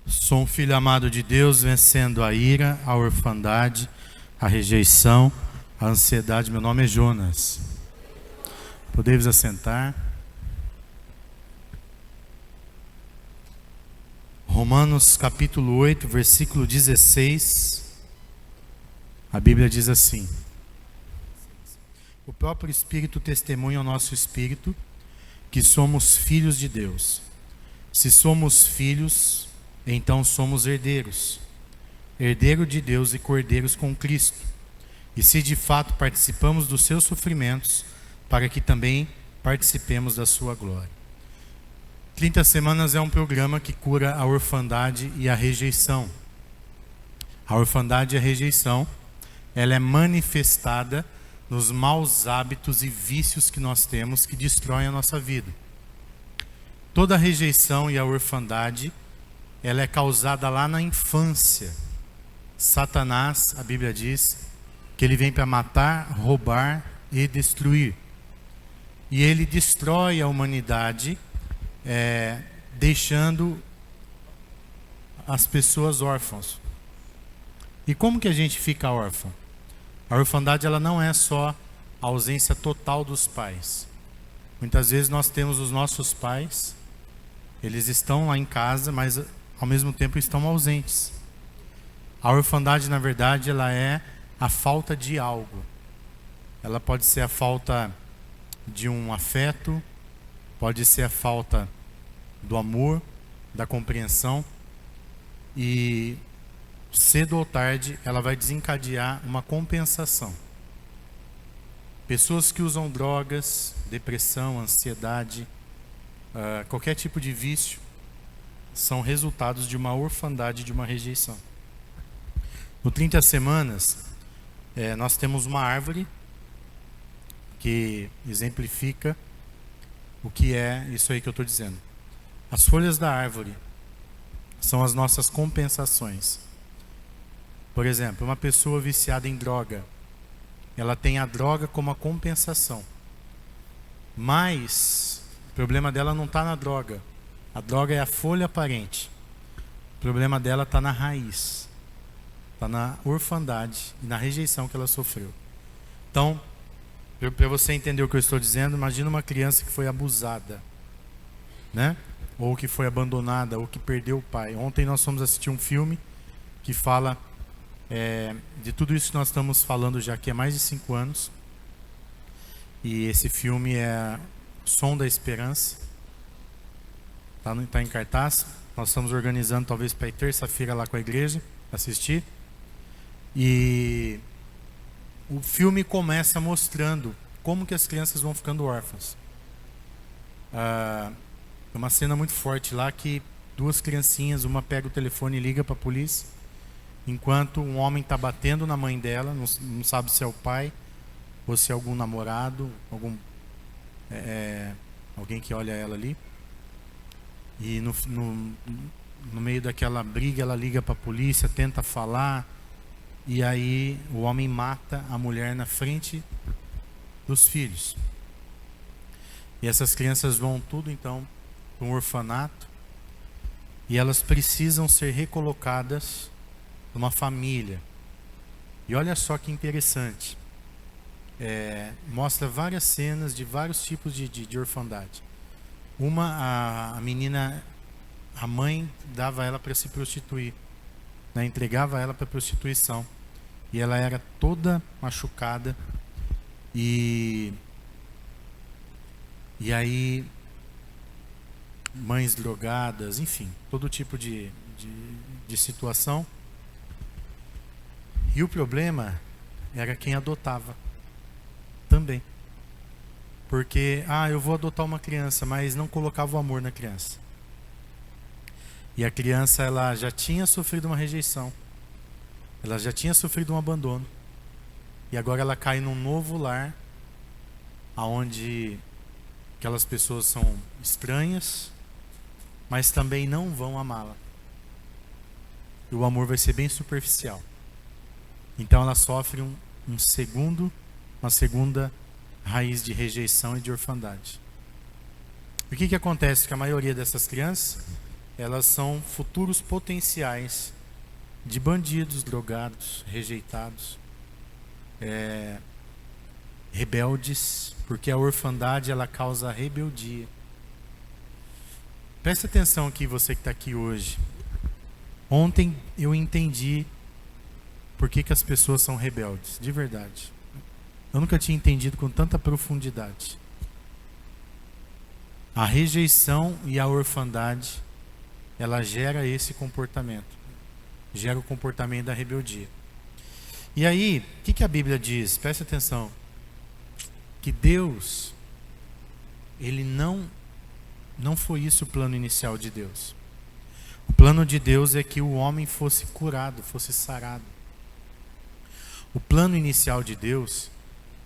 Sou um filho amado de Deus, vencendo a ira, a orfandade, a rejeição, a ansiedade. Meu nome é Jonas. Podemos assentar. Romanos capítulo 8, versículo 16. A Bíblia diz assim: o próprio Espírito testemunha ao nosso Espírito que somos filhos de Deus. Se somos filhos, então somos herdeiros, herdeiro de Deus e cordeiros com Cristo. E se de fato participamos dos seus sofrimentos, para que também participemos da sua glória. 30 Semanas é um programa que cura a orfandade e a rejeição. A orfandade e a rejeição, ela é manifestada nos maus hábitos e vícios que nós temos que destroem a nossa vida. Toda a rejeição e a orfandade, ela é causada lá na infância. Satanás, a Bíblia diz, que ele vem para matar, roubar e destruir. E ele destrói a humanidade, deixando as pessoas órfãos. E como que a gente fica órfão? A orfandade, ela não é só a ausência total dos pais. Muitas vezes nós temos os nossos pais, eles estão lá em casa, mas ao mesmo tempo estão ausentes. A orfandade, na verdade, ela é a falta de algo. Ela pode ser a falta de um afeto, pode ser a falta do amor, da compreensão, e cedo ou tarde ela vai desencadear uma compensação. Pessoas que usam drogas, depressão, ansiedade, qualquer tipo de vício, são resultados de uma orfandade, de uma rejeição. No 30 Semanas, nós temos uma árvore que exemplifica o que é isso aí que eu estou dizendo. As folhas da árvore são as nossas compensações. Por exemplo, uma pessoa viciada em droga, ela tem a droga como a compensação. Mas o problema dela não está na droga. A droga é a folha aparente. O problema dela está na raiz. Está na orfandade e na rejeição que ela sofreu. Então, para você entender o que eu estou dizendo, imagina uma criança que foi abusada, né? Ou que foi abandonada, ou que perdeu o pai. Ontem nós fomos assistir um filme que fala de tudo isso que nós estamos falando já aqui há mais de 5 anos. E esse filme é Som da Esperança. Está em cartaz. Nós estamos organizando talvez para ir terça-feira lá com a igreja assistir. E o filme começa mostrando como que as crianças vão ficando órfãs. É uma cena muito forte lá que 2 criancinhas, uma pega o telefone e liga para a polícia, enquanto um homem está batendo na mãe dela, não sabe se é o pai ou se é algum namorado, alguém que olha ela ali. E no meio daquela briga ela liga para a polícia, tenta falar, e aí o homem mata a mulher na frente dos filhos. E essas crianças vão tudo então para um orfanato, e elas precisam ser recolocadas numa família. E olha só que interessante, mostra várias cenas de vários tipos de orfandade. A menina, a mãe dava ela para se prostituir, né? Entregava ela para prostituição, e ela era toda machucada, e aí mães drogadas, enfim, todo tipo de situação. E o problema era quem adotava também. Porque, eu vou adotar uma criança, mas não colocava o amor na criança. E a criança, ela já tinha sofrido uma rejeição. Ela já tinha sofrido um abandono. E agora ela cai num novo lar, onde aquelas pessoas são estranhas, mas também não vão amá-la. E o amor vai ser bem superficial. Então ela sofre uma segunda raiz de rejeição e de orfandade. O que acontece com a maioria dessas crianças? elas são futuros potenciais de bandidos, drogados, rejeitados, rebeldes, porque a orfandade ela causa rebeldia. Presta atenção aqui, você que está aqui hoje. Ontem eu entendi por que as pessoas são rebeldes, de verdade. Eu nunca tinha entendido com tanta profundidade. A rejeição e a orfandade, ela gera esse comportamento. Gera o comportamento da rebeldia. E aí, o que a Bíblia diz? Presta atenção. Que Deus, Ele não foi isso o plano inicial de Deus. O plano de Deus é que o homem fosse curado, fosse sarado. O plano inicial de Deus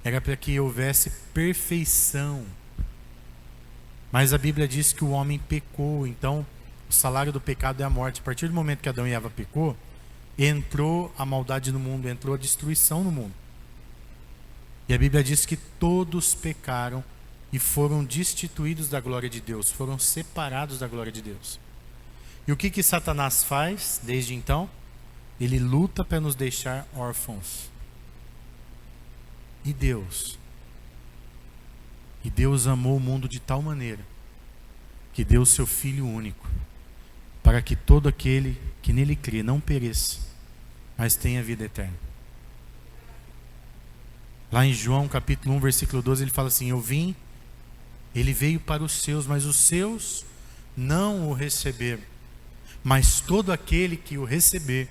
era para que houvesse perfeição. Mas a Bíblia diz que o homem pecou, então o salário do pecado é a morte. A partir do momento que Adão e Eva pecou, entrou a maldade no mundo, entrou a destruição no mundo. E a Bíblia diz que todos pecaram e foram destituídos da glória de Deus, foram separados da glória de Deus. E o que Satanás faz desde então? Ele luta para nos deixar órfãos. E Deus amou o mundo de tal maneira que deu o seu Filho único, para que todo aquele que nele crê não pereça, mas tenha vida eterna. Lá em João capítulo 1, versículo 12, ele fala assim: ele veio para os seus, mas os seus não o receberam. Mas todo aquele que o receber,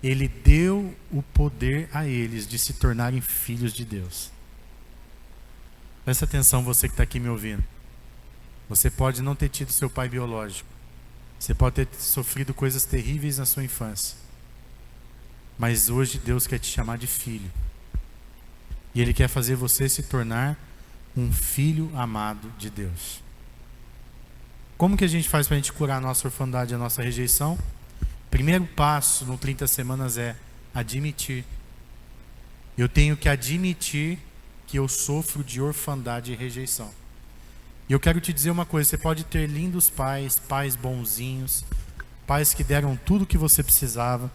ele deu o poder a eles de se tornarem filhos de Deus. Presta atenção, você que está aqui me ouvindo. Você pode não ter tido seu pai biológico. Você pode ter sofrido coisas terríveis na sua infância. Mas hoje Deus quer te chamar de filho. E Ele quer fazer você se tornar um filho amado de Deus. Como que a gente faz para a gente curar a nossa orfandade, a nossa rejeição? Primeiro passo no 30 semanas é admitir. Eu tenho que admitir que eu sofro de orfandade e rejeição. E eu quero te dizer uma coisa: você pode ter lindos pais, pais bonzinhos, pais que deram tudo o que você precisava.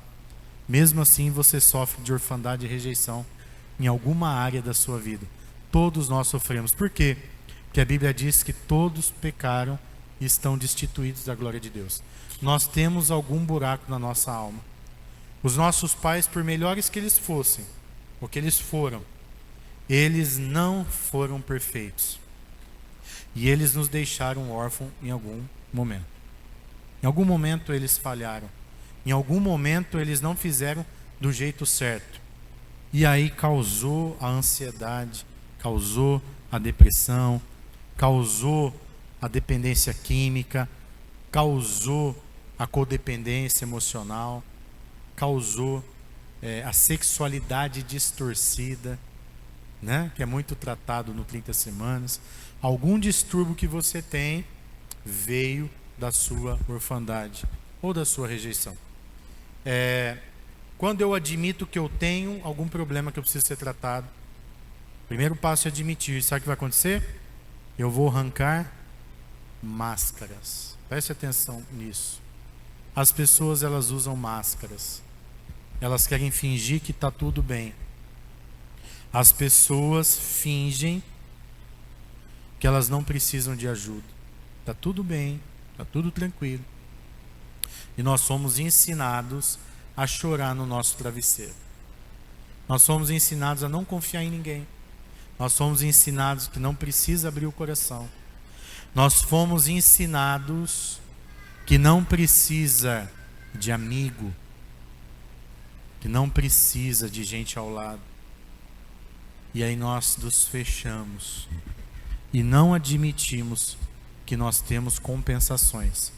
Mesmo assim você sofre de orfandade e rejeição em alguma área da sua vida. Todos nós sofremos. Por quê? Porque a Bíblia diz que todos pecaram e estão destituídos da glória de Deus. Nós temos algum buraco na nossa alma. Os nossos pais, por melhores que eles fossem, ou que eles foram, eles não foram perfeitos. E eles nos deixaram órfãos em algum momento. Em algum momento eles falharam. Em algum momento eles não fizeram do jeito certo. E aí causou a ansiedade, causou a depressão, causou a dependência química, causou a codependência emocional, causou a sexualidade distorcida, né? Que é muito tratado no 30 semanas. Algum distúrbio que você tem veio da sua orfandade ou da sua rejeição. Quando eu admito que eu tenho algum problema que eu preciso ser tratado, o primeiro passo é admitir. Sabe o que vai acontecer? Eu vou arrancar máscaras. Preste atenção nisso. As pessoas, elas usam máscaras. Elas querem fingir que está tudo bem. As pessoas fingem que elas não precisam de ajuda. Está tudo bem, está tudo tranquilo. E nós somos ensinados a chorar no nosso travesseiro. Nós somos ensinados a não confiar em ninguém. Nós somos ensinados que não precisa abrir o coração. Nós fomos ensinados que não precisa de amigo, que não precisa de gente ao lado. E aí nós nos fechamos e não admitimos que nós temos compensações,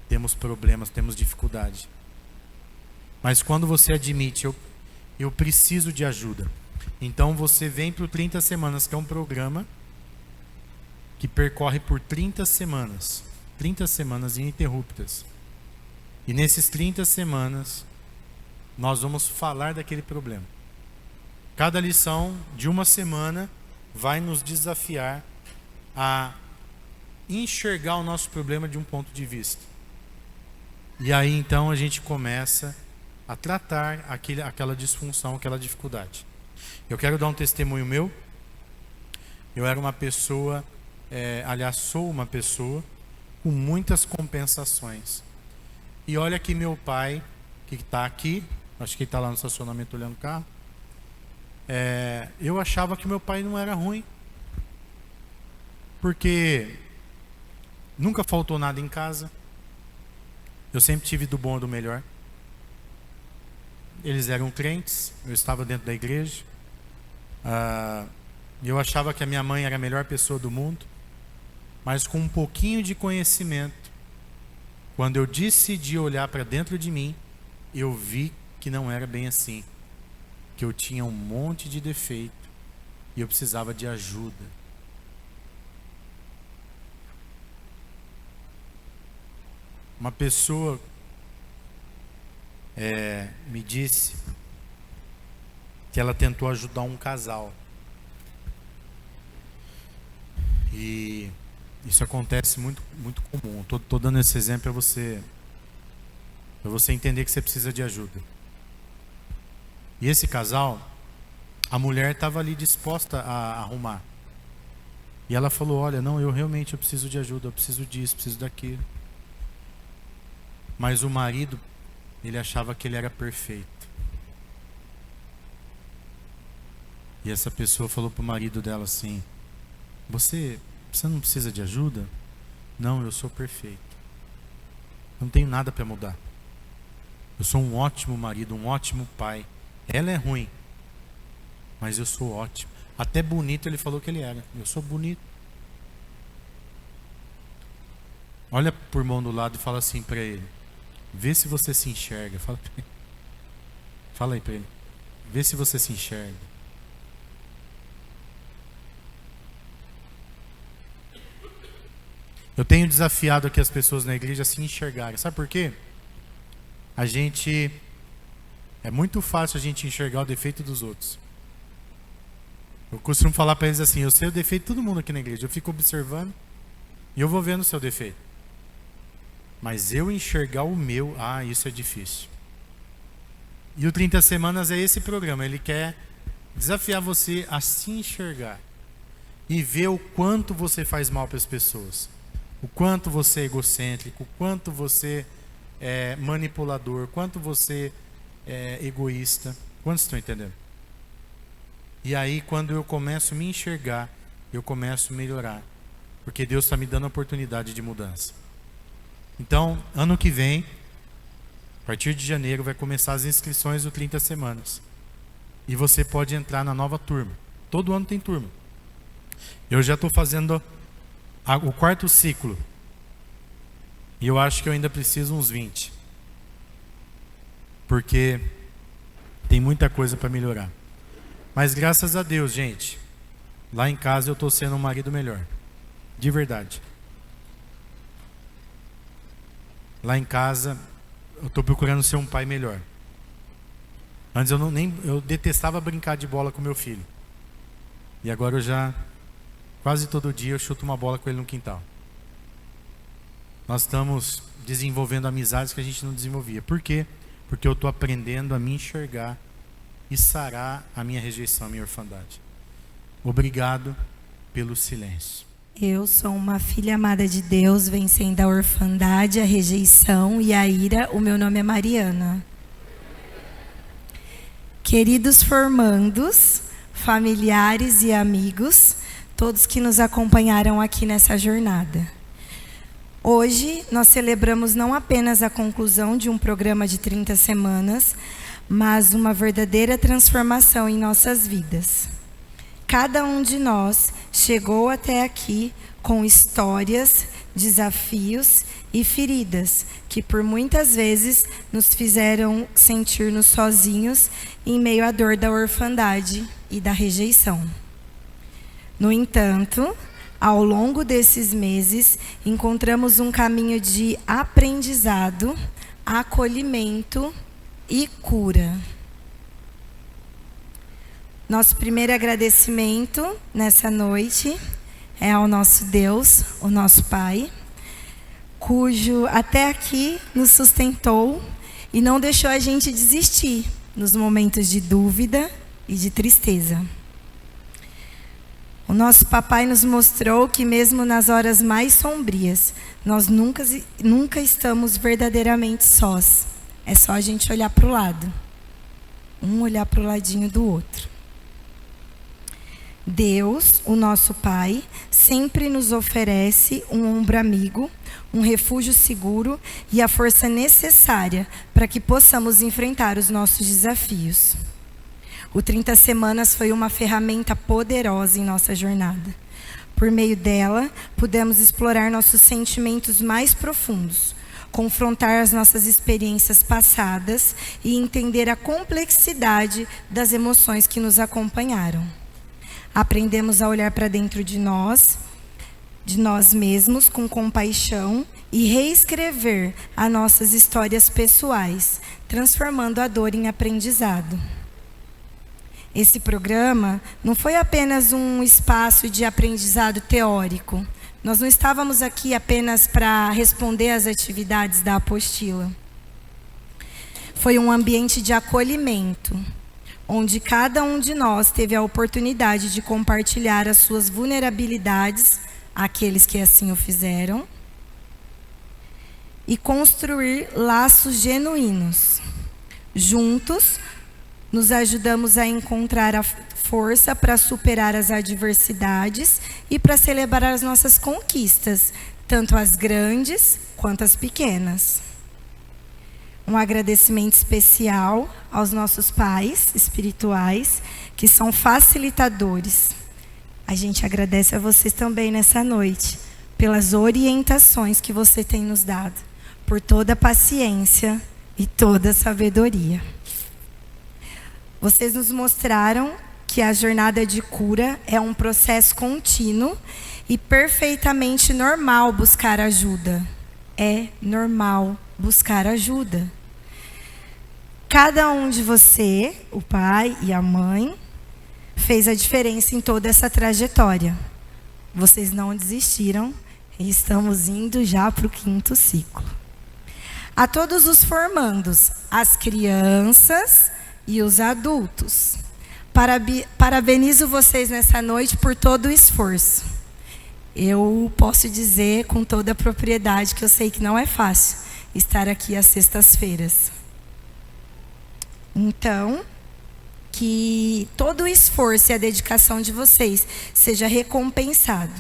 temos problemas, temos dificuldade. Mas quando você admite, eu preciso de ajuda, então você vem para o 30 semanas, que é um programa que percorre por 30 semanas ininterruptas. E nesses 30 semanas, nós vamos falar daquele problema. Cada lição de uma semana vai nos desafiar a enxergar o nosso problema de um ponto de vista. E aí então a gente começa a tratar aquela disfunção, aquela dificuldade. Eu quero dar um testemunho meu. Eu era uma pessoa, aliás, sou uma pessoa com muitas compensações. E olha que meu pai, que está aqui, acho que ele está lá no estacionamento olhando o carro, eu achava que meu pai não era ruim, porque nunca faltou nada em casa, eu sempre tive do bom e do melhor. Eles eram crentes, eu estava dentro da igreja, eu achava que a minha mãe era a melhor pessoa do mundo, mas com um pouquinho de conhecimento, quando eu decidi olhar para dentro de mim, eu vi que não era bem assim, que eu tinha um monte de defeito e eu precisava de ajuda. Uma pessoa me disse que ela tentou ajudar um casal. E isso acontece muito, muito comum. Estou dando esse exemplo para você entender que você precisa de ajuda. E esse casal, a mulher estava ali disposta a arrumar. E ela falou: olha, não, eu realmente preciso de ajuda, eu preciso disso, preciso daquilo. Mas o marido, ele achava que ele era perfeito. E essa pessoa falou para o marido dela assim: Você não precisa de ajuda? Não, eu sou perfeito. Eu não tenho nada para mudar. Eu sou um ótimo marido, um ótimo pai. Ela é ruim, mas eu sou ótimo. Até bonito ele falou que ele era. Eu sou bonito. Olha por mão do lado e fala assim para ele: vê se você se enxerga. Fala aí para ele: vê se você se enxerga. Eu tenho desafiado aqui as pessoas na igreja a se enxergarem. Sabe por quê? É muito fácil a gente enxergar o defeito dos outros. Eu costumo falar para eles assim: eu sei o defeito de todo mundo aqui na igreja. Eu fico observando e eu vou vendo o seu defeito. Mas eu enxergar o meu, isso é difícil. E o 30 Semanas é esse programa. Ele quer desafiar você a se enxergar e ver o quanto você faz mal para as pessoas, o quanto você é egocêntrico, o quanto você é manipulador, o quanto você é egoísta. Quantos estão entendendo? E aí, quando eu começo a me enxergar, eu começo a melhorar, porque Deus está me dando a oportunidade de mudança. Então, ano que vem, a partir de janeiro, vai começar as inscrições do 30 Semanas. E você pode entrar na nova turma. Todo ano tem turma. Eu já estou fazendo o 4º ciclo. E eu acho que eu ainda preciso uns 20. Porque tem muita coisa para melhorar. Mas graças a Deus, gente, lá em casa eu estou sendo um marido melhor. De verdade. Lá em casa eu estou procurando ser um pai melhor. Antes eu detestava brincar de bola com meu filho. E agora quase todo dia eu chuto uma bola com ele no quintal. Nós estamos desenvolvendo amizades que a gente não desenvolvia. Por quê? Porque eu estou aprendendo a me enxergar e sarar a minha rejeição, a minha orfandade. Obrigado pelo silêncio. Eu sou uma filha amada de Deus, vencendo a orfandade, a rejeição e a ira. O meu nome é Mariana. Queridos formandos, familiares e amigos, todos que nos acompanharam aqui nessa jornada. Hoje nós celebramos não apenas a conclusão de um programa de 30 semanas, mas uma verdadeira transformação em nossas vidas. Cada um de nós chegou até aqui com histórias, desafios e feridas que por muitas vezes nos fizeram sentir-nos sozinhos em meio à dor da orfandade e da rejeição. No entanto, ao longo desses meses, encontramos um caminho de aprendizado, acolhimento e cura. Nosso primeiro agradecimento nessa noite é ao nosso Deus, o nosso Pai, cujo até aqui nos sustentou e não deixou a gente desistir nos momentos de dúvida e de tristeza. O nosso papai nos mostrou que mesmo nas horas mais sombrias, nós nunca estamos verdadeiramente sós. É só a gente olhar para o lado. Um olhar para o ladinho do outro. Deus, o nosso Pai, sempre nos oferece um ombro amigo, um refúgio seguro e a força necessária para que possamos enfrentar os nossos desafios. O 30 Semanas foi uma ferramenta poderosa em nossa jornada. Por meio dela, pudemos explorar nossos sentimentos mais profundos, confrontar as nossas experiências passadas e entender a complexidade das emoções que nos acompanharam. Aprendemos a olhar para dentro de nós mesmos com compaixão e reescrever as nossas histórias pessoais, transformando a dor em aprendizado. Esse programa não foi apenas um espaço de aprendizado teórico. Nós não estávamos aqui apenas para responder às atividades da apostila. Foi um ambiente de acolhimento, onde cada um de nós teve a oportunidade de compartilhar as suas vulnerabilidades, àqueles que assim o fizeram, e construir laços genuínos. Juntos, nos ajudamos a encontrar a força para superar as adversidades e para celebrar as nossas conquistas, tanto as grandes quanto as pequenas. Um agradecimento especial aos nossos pais espirituais, que são facilitadores. A gente agradece a vocês também nessa noite, pelas orientações que você tem nos dado, por toda a paciência e toda a sabedoria. Vocês nos mostraram que a jornada de cura é um processo contínuo e perfeitamente normal buscar ajuda. É normal buscar ajuda. Cada um de você, o pai e a mãe, fez a diferença em toda essa trajetória. Vocês não desistiram e estamos indo já para o 5º ciclo. A todos os formandos, as crianças e os adultos, parabenizo vocês nessa noite por todo o esforço. Eu posso dizer com toda a propriedade que eu sei que não é fácil estar aqui às sextas-feiras. Então, que todo o esforço e a dedicação de vocês seja recompensado.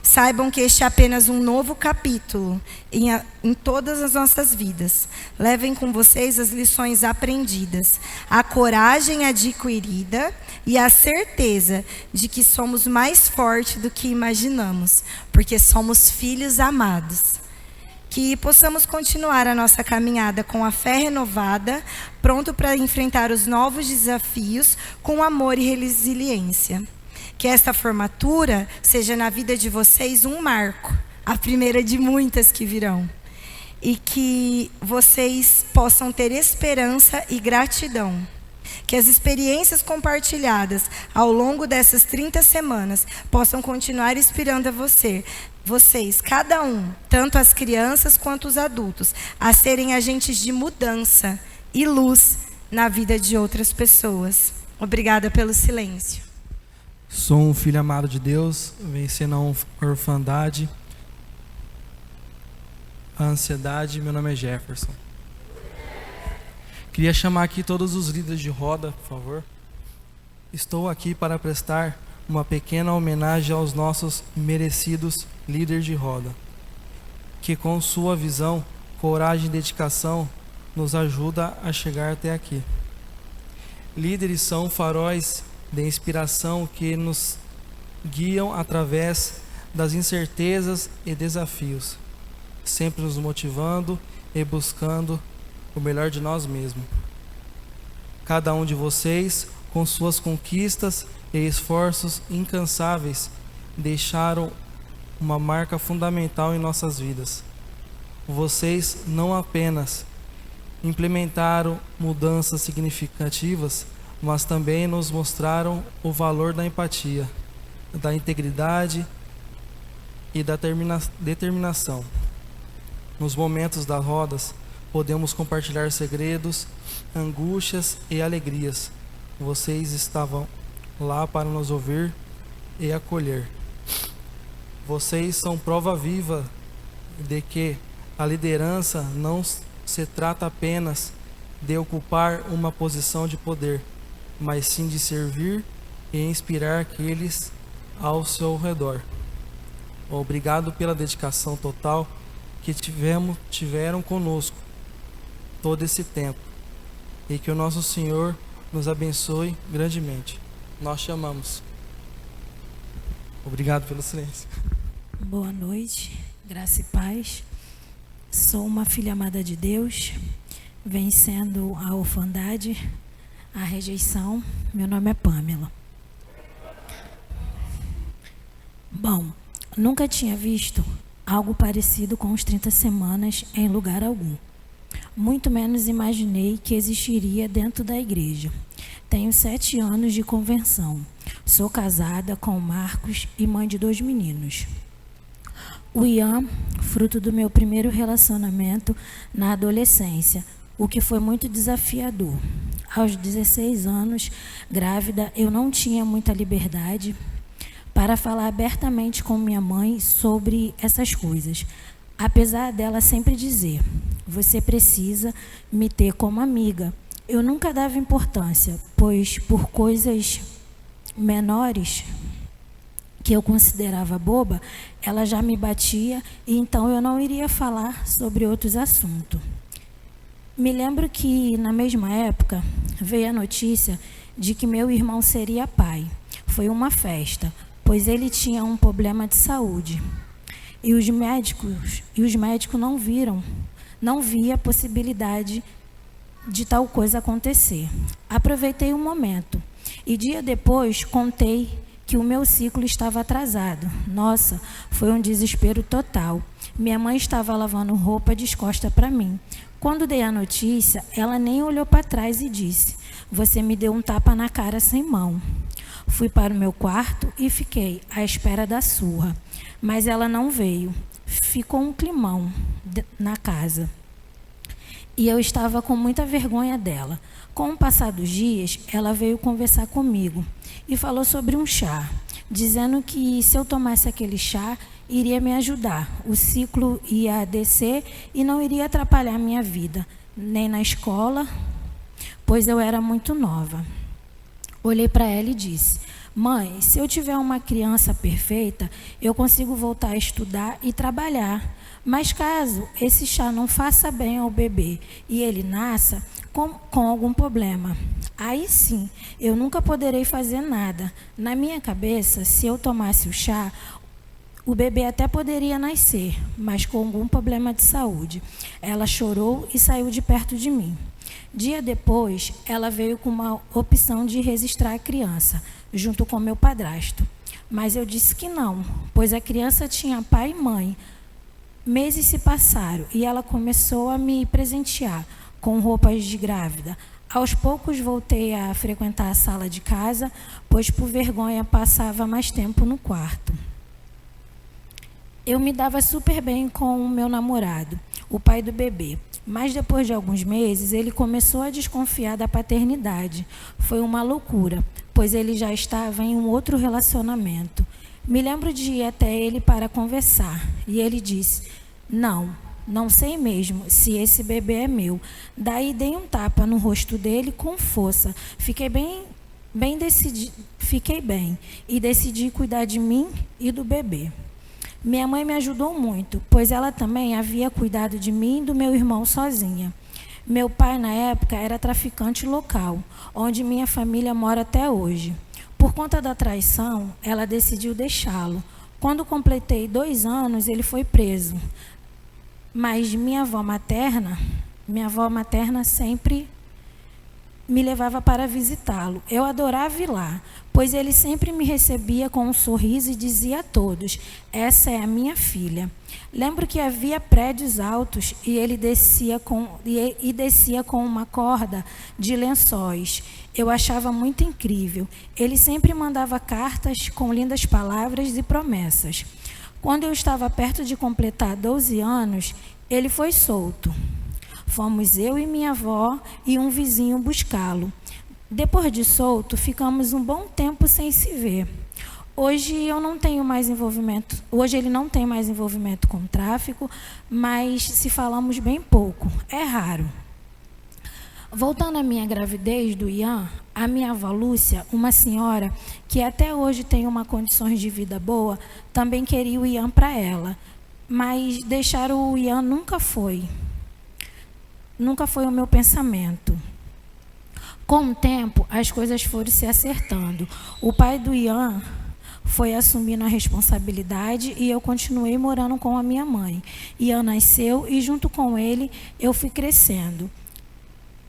Saibam que este é apenas um novo capítulo em todas as nossas vidas. Levem com vocês as lições aprendidas, a coragem adquirida e a certeza de que somos mais fortes do que imaginamos, porque somos filhos amados. Que possamos continuar a nossa caminhada com a fé renovada, pronto para enfrentar os novos desafios com amor e resiliência. Que esta formatura seja na vida de vocês um marco, a primeira de muitas que virão. E que vocês possam ter esperança e gratidão. Que as experiências compartilhadas ao longo dessas 30 semanas possam continuar inspirando a vocês, cada um, tanto as crianças quanto os adultos, a serem agentes de mudança e luz na vida de outras pessoas. Obrigada pelo silêncio. Sou um filho amado de Deus, vencendo a orfandade, a ansiedade. Meu nome é Jefferson. Queria chamar aqui todos os líderes de roda, por favor. Estou aqui para prestar uma pequena homenagem aos nossos merecidos líderes de roda, que com sua visão, coragem e dedicação nos ajuda a chegar até aqui. Líderes são faróis de inspiração que nos guiam através das incertezas e desafios, sempre nos motivando e buscando o melhor de nós mesmos. Cada um de vocês, com suas conquistas e esforços incansáveis, deixaram uma marca fundamental em nossas vidas. Vocês não apenas implementaram mudanças significativas, mas também nos mostraram o valor da empatia, da integridade e da determinação. Nos momentos das rodas, podemos compartilhar segredos, angústias e alegrias. Vocês estavam lá para nos ouvir e acolher. Vocês são prova viva de que a liderança não se trata apenas de ocupar uma posição de poder, mas sim de servir e inspirar aqueles ao seu redor. Obrigado pela dedicação total que tiveram conosco todo esse tempo, e que o nosso Senhor nos abençoe grandemente. Nós te amamos. Obrigado pelo silêncio. Boa noite, graça e paz. Sou uma filha amada de Deus, vencendo a orfandade, a rejeição. Meu nome é Pamela. Bom, nunca tinha visto algo parecido com os 30 semanas em lugar algum. Muito menos imaginei que existiria dentro da igreja. Tenho 7 anos de conversão. Sou casada com o Marcos e mãe de 2 meninos. O Ian, fruto do meu primeiro relacionamento na adolescência, o que foi muito desafiador. Aos 16 anos, grávida, eu não tinha muita liberdade para falar abertamente com minha mãe sobre essas coisas. Apesar dela sempre dizer: você precisa me ter como amiga. Eu nunca dava importância, pois por coisas menores que eu considerava boba, ela já me batia, e então eu não iria falar sobre outros assuntos. Me lembro que, na mesma época, veio a notícia de que meu irmão seria pai. Foi uma festa, pois ele tinha um problema de saúde. E os médicos não via a possibilidade de tal coisa acontecer. Aproveitei o momento e dia depois contei que o meu ciclo estava atrasado. Nossa, foi um desespero total. Minha mãe estava lavando roupa de costas para mim. Quando dei a notícia, ela nem olhou para trás e disse: você me deu um tapa na cara sem mão. Fui para o meu quarto e fiquei à espera da surra, mas ela não veio. Ficou um climão na casa. E eu estava com muita vergonha dela. Com o passar dos dias, ela veio conversar comigo e falou sobre um chá, dizendo que se eu tomasse aquele chá, iria me ajudar. O ciclo ia descer e não iria atrapalhar minha vida, nem na escola, pois eu era muito nova. Olhei para ela e disse: mãe, se eu tiver uma criança perfeita, eu consigo voltar a estudar e trabalhar. Mas caso esse chá não faça bem ao bebê e ele nasça com algum problema, aí sim, eu nunca poderei fazer nada. Na minha cabeça, se eu tomasse o chá, o bebê até poderia nascer, mas com algum problema de saúde. Ela chorou e saiu de perto de mim. Dia depois, ela veio com uma opção de registrar a criança, junto com meu padrasto. Mas eu disse que não, pois a criança tinha pai e mãe. Meses se passaram e ela começou a me presentear com roupas de grávida. Aos poucos voltei a frequentar a sala de casa, pois por vergonha passava mais tempo no quarto. Eu me dava super bem com o meu namorado, o pai do bebê. Mas depois de alguns meses, ele começou a desconfiar da paternidade. Foi uma loucura, pois ele já estava em um outro relacionamento. Me lembro de ir até ele para conversar, e ele disse: não sei mesmo se esse bebê é meu. Daí dei um tapa no rosto dele com força. Fiquei bem e decidi cuidar de mim e do bebê. Minha mãe me ajudou muito, pois ela também havia cuidado de mim e do meu irmão sozinha. Meu pai, na época, era traficante local, onde minha família mora até hoje. Por conta da traição, ela decidiu deixá-lo. Quando completei 2 anos, ele foi preso. Mas minha avó materna sempre me levava para visitá-lo. Eu adorava ir lá, pois ele sempre me recebia com um sorriso e dizia a todos: essa é a minha filha. Lembro que havia prédios altos e ele descia com uma corda de lençóis. Eu achava muito incrível. Ele sempre mandava cartas com lindas palavras e promessas. Quando eu estava perto de completar 12 anos, Ele foi solto. Fomos eu e minha avó e um vizinho buscá-lo. Depois de solto, ficamos um bom tempo sem se ver. Hoje eu não tenho mais envolvimento. Hoje ele não tem mais envolvimento com o tráfico, mas se falamos bem pouco. É raro. Voltando à minha gravidez do Ian, a minha avó Lúcia, uma senhora que até hoje tem uma condições de vida boa, também queria o Ian para ela, mas deixar o Ian nunca foi o meu pensamento. Com o tempo, as coisas foram se acertando. O pai do Ian foi assumindo a responsabilidade e eu continuei morando com a minha mãe. Ian nasceu e junto com ele eu fui crescendo.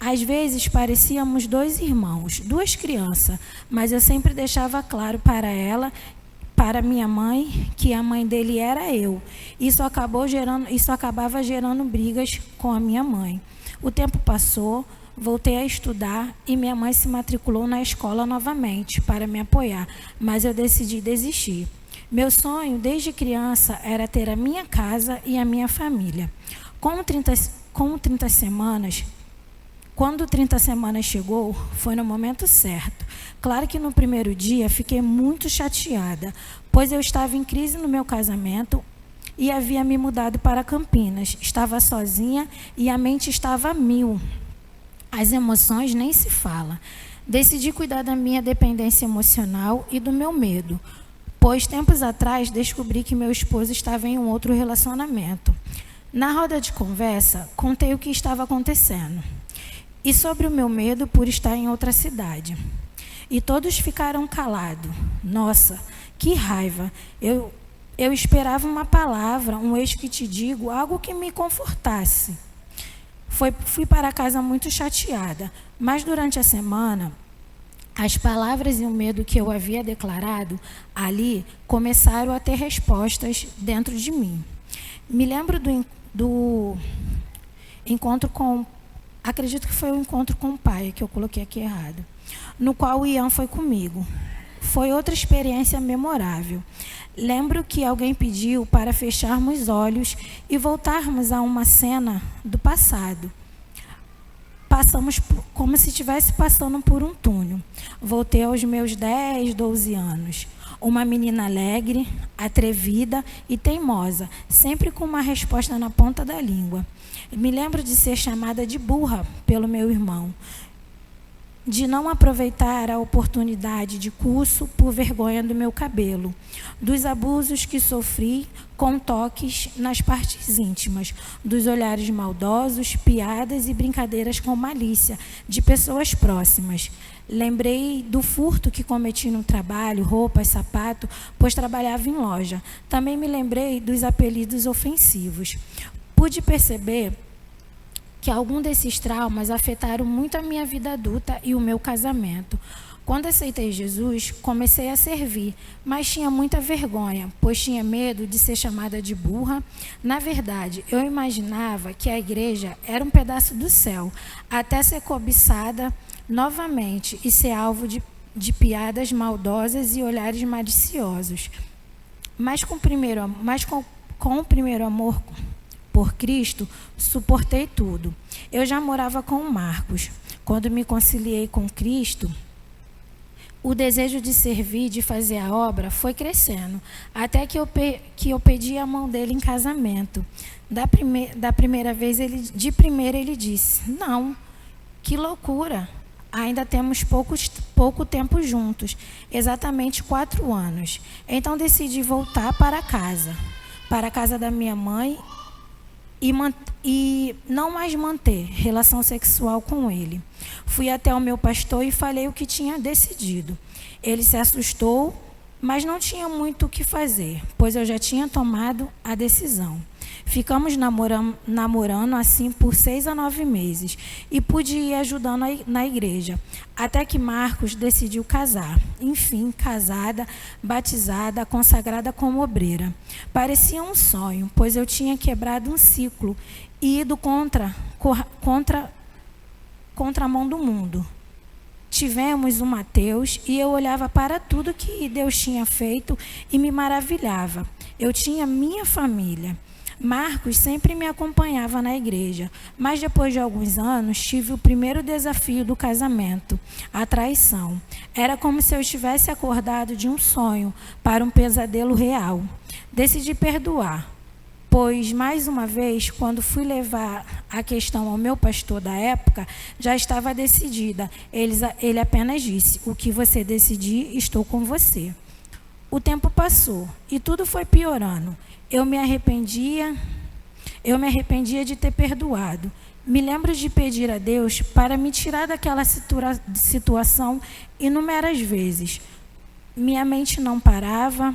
Às vezes parecíamos 2 irmãos, 2 crianças, mas eu sempre deixava claro para ela, para minha mãe, que a mãe dele era eu. Isso acabava gerando brigas com a minha mãe. O tempo passou, voltei a estudar e minha mãe se matriculou na escola novamente para me apoiar, mas eu decidi desistir. Meu sonho desde criança era ter a minha casa e a minha família. Quando 30 semanas chegou, foi no momento certo. Claro que no primeiro dia fiquei muito chateada, pois eu estava em crise no meu casamento e havia me mudado para Campinas. Estava sozinha e a mente estava a mil. As emoções nem se fala. Decidi cuidar da minha dependência emocional e do meu medo, pois tempos atrás descobri que meu esposo estava em um outro relacionamento. Na roda de conversa, contei o que estava acontecendo e sobre o meu medo por estar em outra cidade. E todos ficaram calados. Nossa, que raiva! Eu esperava uma palavra, um eis que te digo, algo que me confortasse. Fui para casa muito chateada, mas durante a semana, as palavras e o medo que eu havia declarado ali começaram a ter respostas dentro de mim. Me lembro do encontro com, acredito que foi o encontro com o pai, que eu coloquei aqui errado, no qual o Ian foi comigo. Foi outra experiência memorável. Lembro que alguém pediu para fecharmos os olhos e voltarmos a uma cena do passado. Passamos como se estivesse passando por um túnel. Voltei aos meus 10, 12 anos. Uma menina alegre, atrevida e teimosa, sempre com uma resposta na ponta da língua. Me lembro de ser chamada de burra pelo meu irmão, de não aproveitar a oportunidade de curso por vergonha do meu cabelo, dos abusos que sofri com toques nas partes íntimas, dos olhares maldosos, piadas e brincadeiras com malícia de pessoas próximas. Lembrei do furto que cometi no trabalho, roupas, sapato, pois trabalhava em loja. Também me lembrei dos apelidos ofensivos. Pude perceber que algum desses traumas afetaram muito a minha vida adulta e o meu casamento. Quando aceitei Jesus, comecei a servir, mas tinha muita vergonha, pois tinha medo de ser chamada de burra. Na verdade, eu imaginava que a igreja era um pedaço do céu, até ser cobiçada novamente e ser alvo de piadas maldosas e olhares maliciosos. Mas com o primeiro amor por Cristo, suportei tudo. Eu já morava com o Marcos. Quando me conciliei com Cristo, o desejo de servir, de fazer a obra, foi crescendo, até que eu pedi a mão dele em casamento. De primeira ele disse, não, que loucura, ainda temos pouco tempo juntos, exatamente 4 anos. Então decidi voltar para a casa da minha mãe, e não mais manter relação sexual com ele. Fui até o meu pastor e falei o que tinha decidido. Ele se assustou, mas não tinha muito o que fazer, pois eu já tinha tomado a decisão. Ficamos namorando assim por 6 a 9 meses e pude ir ajudando na igreja, até que Marcos decidiu casar. Enfim, casada, batizada, consagrada como obreira. Parecia um sonho, pois eu tinha quebrado um ciclo e ido contra a mão do mundo. Tivemos um Mateus e eu olhava para tudo que Deus tinha feito e me maravilhava. Eu tinha minha família. Marcos sempre me acompanhava na igreja, mas depois de alguns anos tive o primeiro desafio do casamento, a traição. Era como se eu estivesse acordado de um sonho para um pesadelo real. Decidi perdoar, pois, mais uma vez, quando fui levar a questão ao meu pastor da época, já estava decidida. Ele apenas disse: o que você decidir, estou com você. O tempo passou e tudo foi piorando. Eu me arrependia de ter perdoado. Me lembro de pedir a Deus para me tirar daquela situação inúmeras vezes. Minha mente não parava.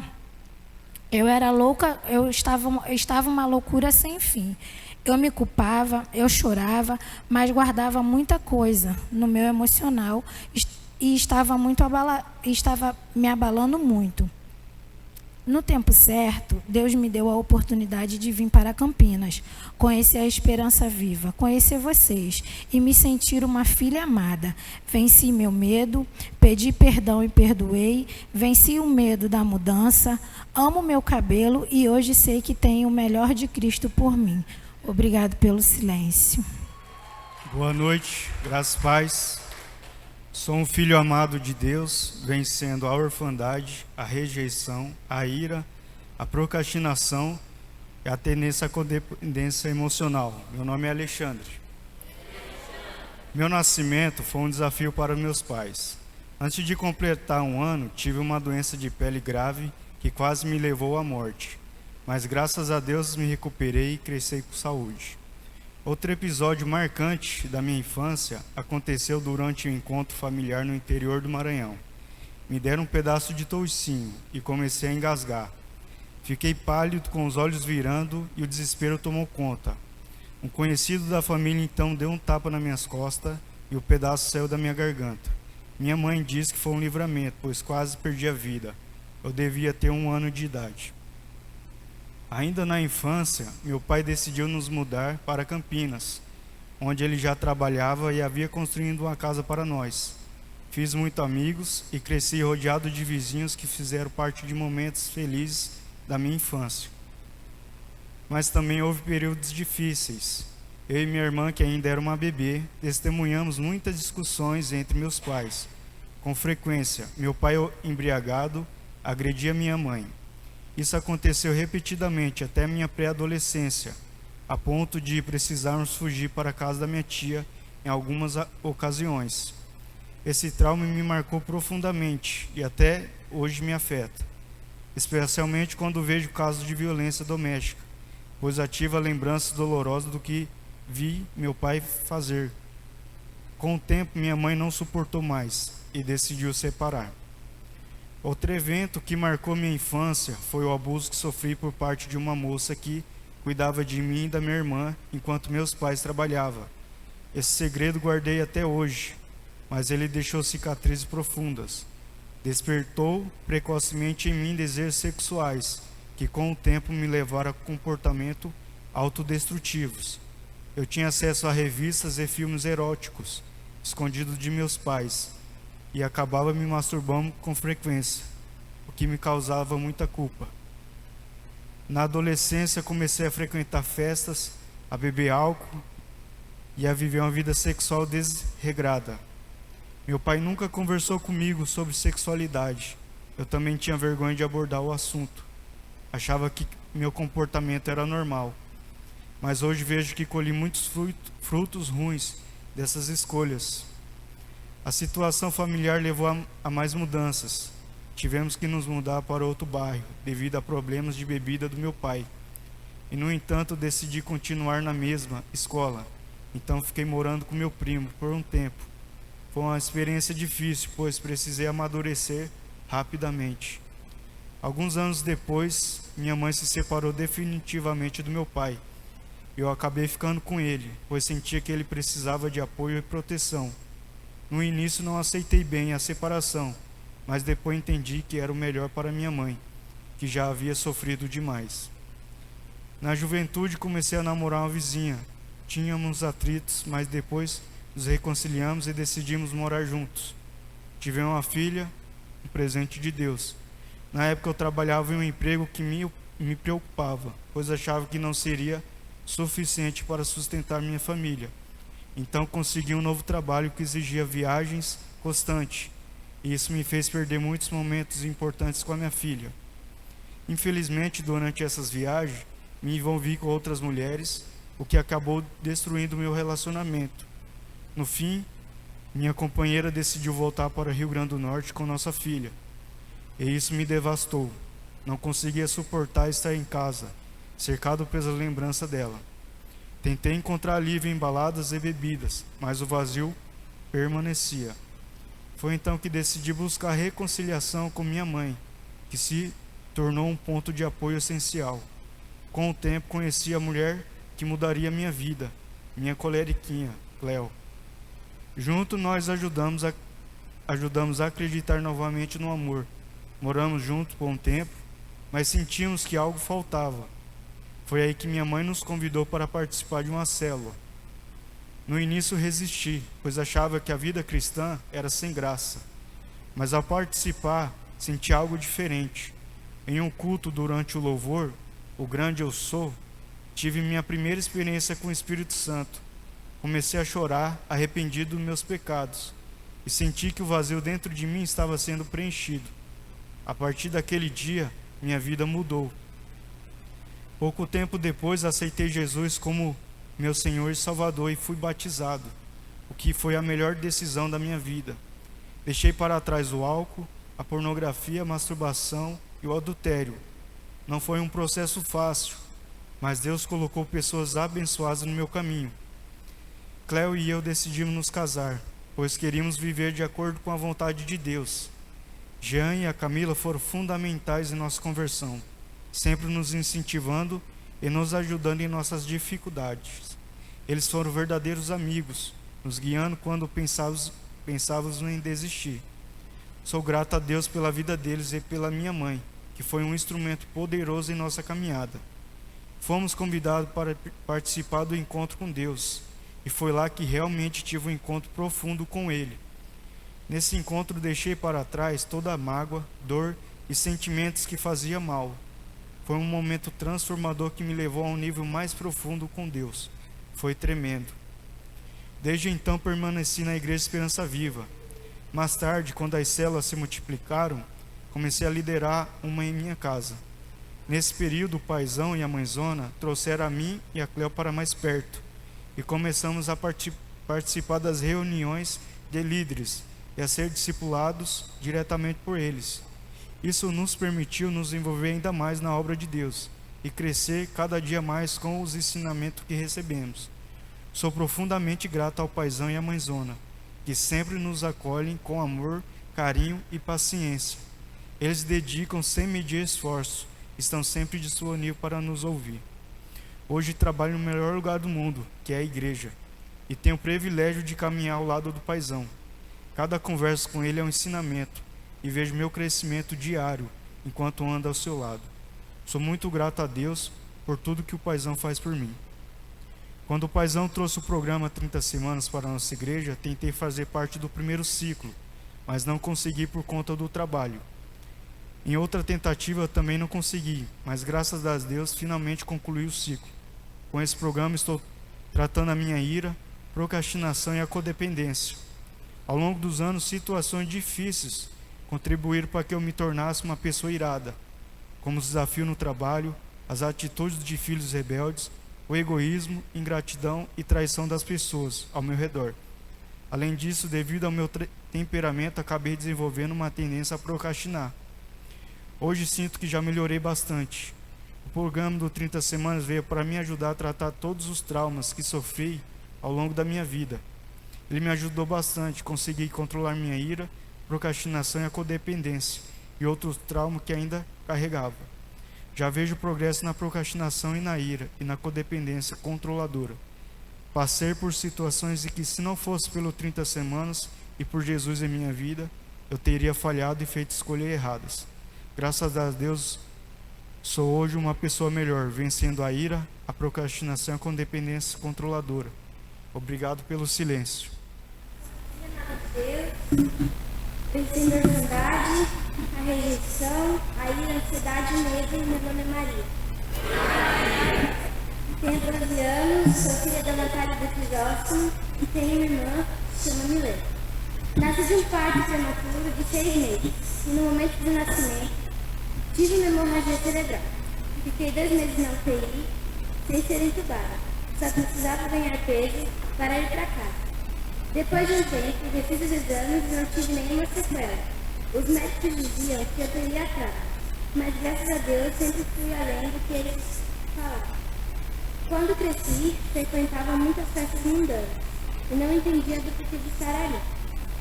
Eu era louca, eu estava uma loucura sem fim. Eu me culpava, eu chorava, mas guardava muita coisa no meu emocional e estava me abalando muito. No tempo certo, Deus me deu a oportunidade de vir para Campinas, conhecer a Esperança Viva, conhecer vocês e me sentir uma filha amada. Venci meu medo, pedi perdão e perdoei, venci o medo da mudança, amo meu cabelo e hoje sei que tenho o melhor de Cristo por mim. Obrigado pelo silêncio. Boa noite, graças a paz. Sou um filho amado de Deus, vencendo a orfandade, a rejeição, a ira, a procrastinação e a tendência à codependência emocional. Meu nome é Alexandre. Meu nascimento foi um desafio para meus pais. Antes de completar 1 ano, tive uma doença de pele grave que quase me levou à morte. Mas graças a Deus me recuperei e cresci com saúde. Outro episódio marcante da minha infância aconteceu durante um encontro familiar no interior do Maranhão. Me deram um pedaço de toucinho e comecei a engasgar. Fiquei pálido, com os olhos virando, e o desespero tomou conta. Um conhecido da família então deu um tapa nas minhas costas e o pedaço saiu da minha garganta. Minha mãe disse que foi um livramento, pois quase perdi a vida. Eu devia ter 1 ano de idade. Ainda na infância, meu pai decidiu nos mudar para Campinas, onde ele já trabalhava e havia construído uma casa para nós. Fiz muitos amigos e cresci rodeado de vizinhos que fizeram parte de momentos felizes da minha infância. Mas também houve períodos difíceis. Eu e minha irmã, que ainda era uma bebê, testemunhamos muitas discussões entre meus pais. Com frequência, meu pai, embriagado, agredia minha mãe. Isso aconteceu repetidamente até minha pré-adolescência, a ponto de precisarmos fugir para a casa da minha tia em algumas ocasiões. Esse trauma me marcou profundamente e até hoje me afeta, especialmente quando vejo casos de violência doméstica, pois ativa a lembrança dolorosa do que vi meu pai fazer. Com o tempo, minha mãe não suportou mais e decidiu separar. Outro evento que marcou minha infância foi o abuso que sofri por parte de uma moça que cuidava de mim e da minha irmã enquanto meus pais trabalhavam. Esse segredo guardei até hoje, mas ele deixou cicatrizes profundas. Despertou precocemente em mim desejos sexuais, que com o tempo me levaram a comportamentos autodestrutivos. Eu tinha acesso a revistas e filmes eróticos, escondidos de meus pais, e acabava me masturbando com frequência, o que me causava muita culpa. Na adolescência comecei a frequentar festas, a beber álcool e a viver uma vida sexual desregrada. Meu pai nunca conversou comigo sobre sexualidade. Eu também tinha vergonha de abordar o assunto. Achava que meu comportamento era normal. Mas hoje vejo que colhi muitos frutos ruins dessas escolhas. A situação familiar levou a mais mudanças. Tivemos que nos mudar para outro bairro, devido a problemas de bebida do meu pai. E, no entanto, decidi continuar na mesma escola. Então, fiquei morando com meu primo por um tempo. Foi uma experiência difícil, pois precisei amadurecer rapidamente. Alguns anos depois, minha mãe se separou definitivamente do meu pai. Eu acabei ficando com ele, pois sentia que ele precisava de apoio e proteção. No início não aceitei bem a separação, mas depois entendi que era o melhor para minha mãe, que já havia sofrido demais. Na juventude comecei a namorar uma vizinha. Tínhamos atritos, mas depois nos reconciliamos e decidimos morar juntos. Tivemos uma filha, um presente de Deus. Na época eu trabalhava em um emprego que me preocupava, pois achava que não seria suficiente para sustentar minha família. Então consegui um novo trabalho que exigia viagens constantes, e isso me fez perder muitos momentos importantes com a minha filha. Infelizmente, durante essas viagens, me envolvi com outras mulheres, o que acabou destruindo meu relacionamento. No fim, minha companheira decidiu voltar para o Rio Grande do Norte com nossa filha, e isso me devastou. Não conseguia suportar estar em casa, cercado pela lembrança dela. Tentei encontrar alívio em baladas e bebidas, mas o vazio permanecia. Foi então que decidi buscar reconciliação com minha mãe, que se tornou um ponto de apoio essencial. Com o tempo conheci a mulher que mudaria minha vida, minha coleriquinha, Cleo. Junto nós ajudamos a acreditar novamente no amor. Moramos juntos por um tempo, mas sentimos que algo faltava. Foi aí que minha mãe nos convidou para participar de uma célula. No início resisti, pois achava que a vida cristã era sem graça. Mas ao participar, senti algo diferente. Em um culto durante o louvor, o grande eu sou, tive minha primeira experiência com o Espírito Santo. Comecei a chorar, arrependido dos meus pecados, e senti que o vazio dentro de mim estava sendo preenchido. A partir daquele dia, minha vida mudou. Pouco tempo depois, aceitei Jesus como meu Senhor e Salvador e fui batizado, o que foi a melhor decisão da minha vida. Deixei para trás o álcool, a pornografia, a masturbação e o adultério. Não foi um processo fácil, mas Deus colocou pessoas abençoadas no meu caminho. Cleo e eu decidimos nos casar, pois queríamos viver de acordo com a vontade de Deus. Jean e a Camila foram fundamentais em nossa conversão, sempre nos incentivando e nos ajudando em nossas dificuldades. Eles foram verdadeiros amigos, nos guiando quando pensávamos em desistir. Sou grato a Deus pela vida deles e pela minha mãe, que foi um instrumento poderoso em nossa caminhada. Fomos convidados para participar do encontro com Deus, e foi lá que realmente tive um encontro profundo com Ele. Nesse encontro deixei para trás toda a mágoa, dor e sentimentos que faziam mal. Foi um momento transformador que me levou a um nível mais profundo com Deus. Foi tremendo. Desde então permaneci na Igreja Esperança Viva. Mais tarde, quando as células se multiplicaram, comecei a liderar uma em minha casa. Nesse período, o paizão e a mãezona trouxeram a mim e a Cleo para mais perto, e começamos a participar das reuniões de líderes e a ser discipulados diretamente por eles. Isso nos permitiu nos envolver ainda mais na obra de Deus e crescer cada dia mais com os ensinamentos que recebemos. Sou profundamente grato ao paizão e à mãezona, que sempre nos acolhem com amor, carinho e paciência. Eles dedicam sem medir esforço, estão sempre disponíveis para nos ouvir. Hoje trabalho no melhor lugar do mundo, que é a igreja, e tenho o privilégio de caminhar ao lado do paizão. Cada conversa com ele é um ensinamento, e vejo meu crescimento diário enquanto ando ao seu lado. Sou muito grato a Deus por tudo que o paizão faz por mim. Quando o paizão trouxe o programa 30 Semanas para a nossa igreja, tentei fazer parte do primeiro ciclo, mas não consegui por conta do trabalho. Em outra tentativa também não consegui, mas graças a Deus finalmente concluí o ciclo. Com esse programa estou tratando a minha ira, procrastinação e a codependência. Ao longo dos anos, situações difíceis contribuíram para que eu me tornasse uma pessoa irada, como os desafios no trabalho, as atitudes de filhos rebeldes, o egoísmo, ingratidão e traição das pessoas ao meu redor. Além disso, devido ao meu temperamento, acabei desenvolvendo uma tendência a procrastinar. Hoje sinto que já melhorei bastante. O programa do 30 Semanas veio para me ajudar a tratar todos os traumas que sofri ao longo da minha vida. Ele me ajudou bastante, consegui controlar minha ira, procrastinação e a codependência, e outros traumas que ainda carregava. Já vejo progresso na procrastinação e na ira, e na codependência controladora. Passei por situações em que, se não fosse pelo 30 Semanas e por Jesus em minha vida, eu teria falhado e feito escolhas erradas. Graças a Deus, sou hoje uma pessoa melhor, vencendo a ira, a procrastinação e a codependência controladora. Obrigado pelo silêncio. vencendo a orfandade, a rejeição, a ira, a ansiedade e o medo. Meu nome é Maria. Tenho 12 anos, sou filha da Natália e do Crisóstomo e tenho uma irmã que se chama Milena. Nasci de um parto prematuro de 6 meses e no momento do nascimento tive uma hemorragia cerebral. Fiquei 2 meses na UTI sem ser entubada, só precisava ganhar peso para ir para casa. Depois de um tempo, refiz os exames e não tive nenhuma sequela. Os médicos diziam que eu teria atraso, mas graças a Deus sempre fui além do que eles falavam. Quando cresci, frequentava muitas festas mundanas e não entendia do porquê de estar ali.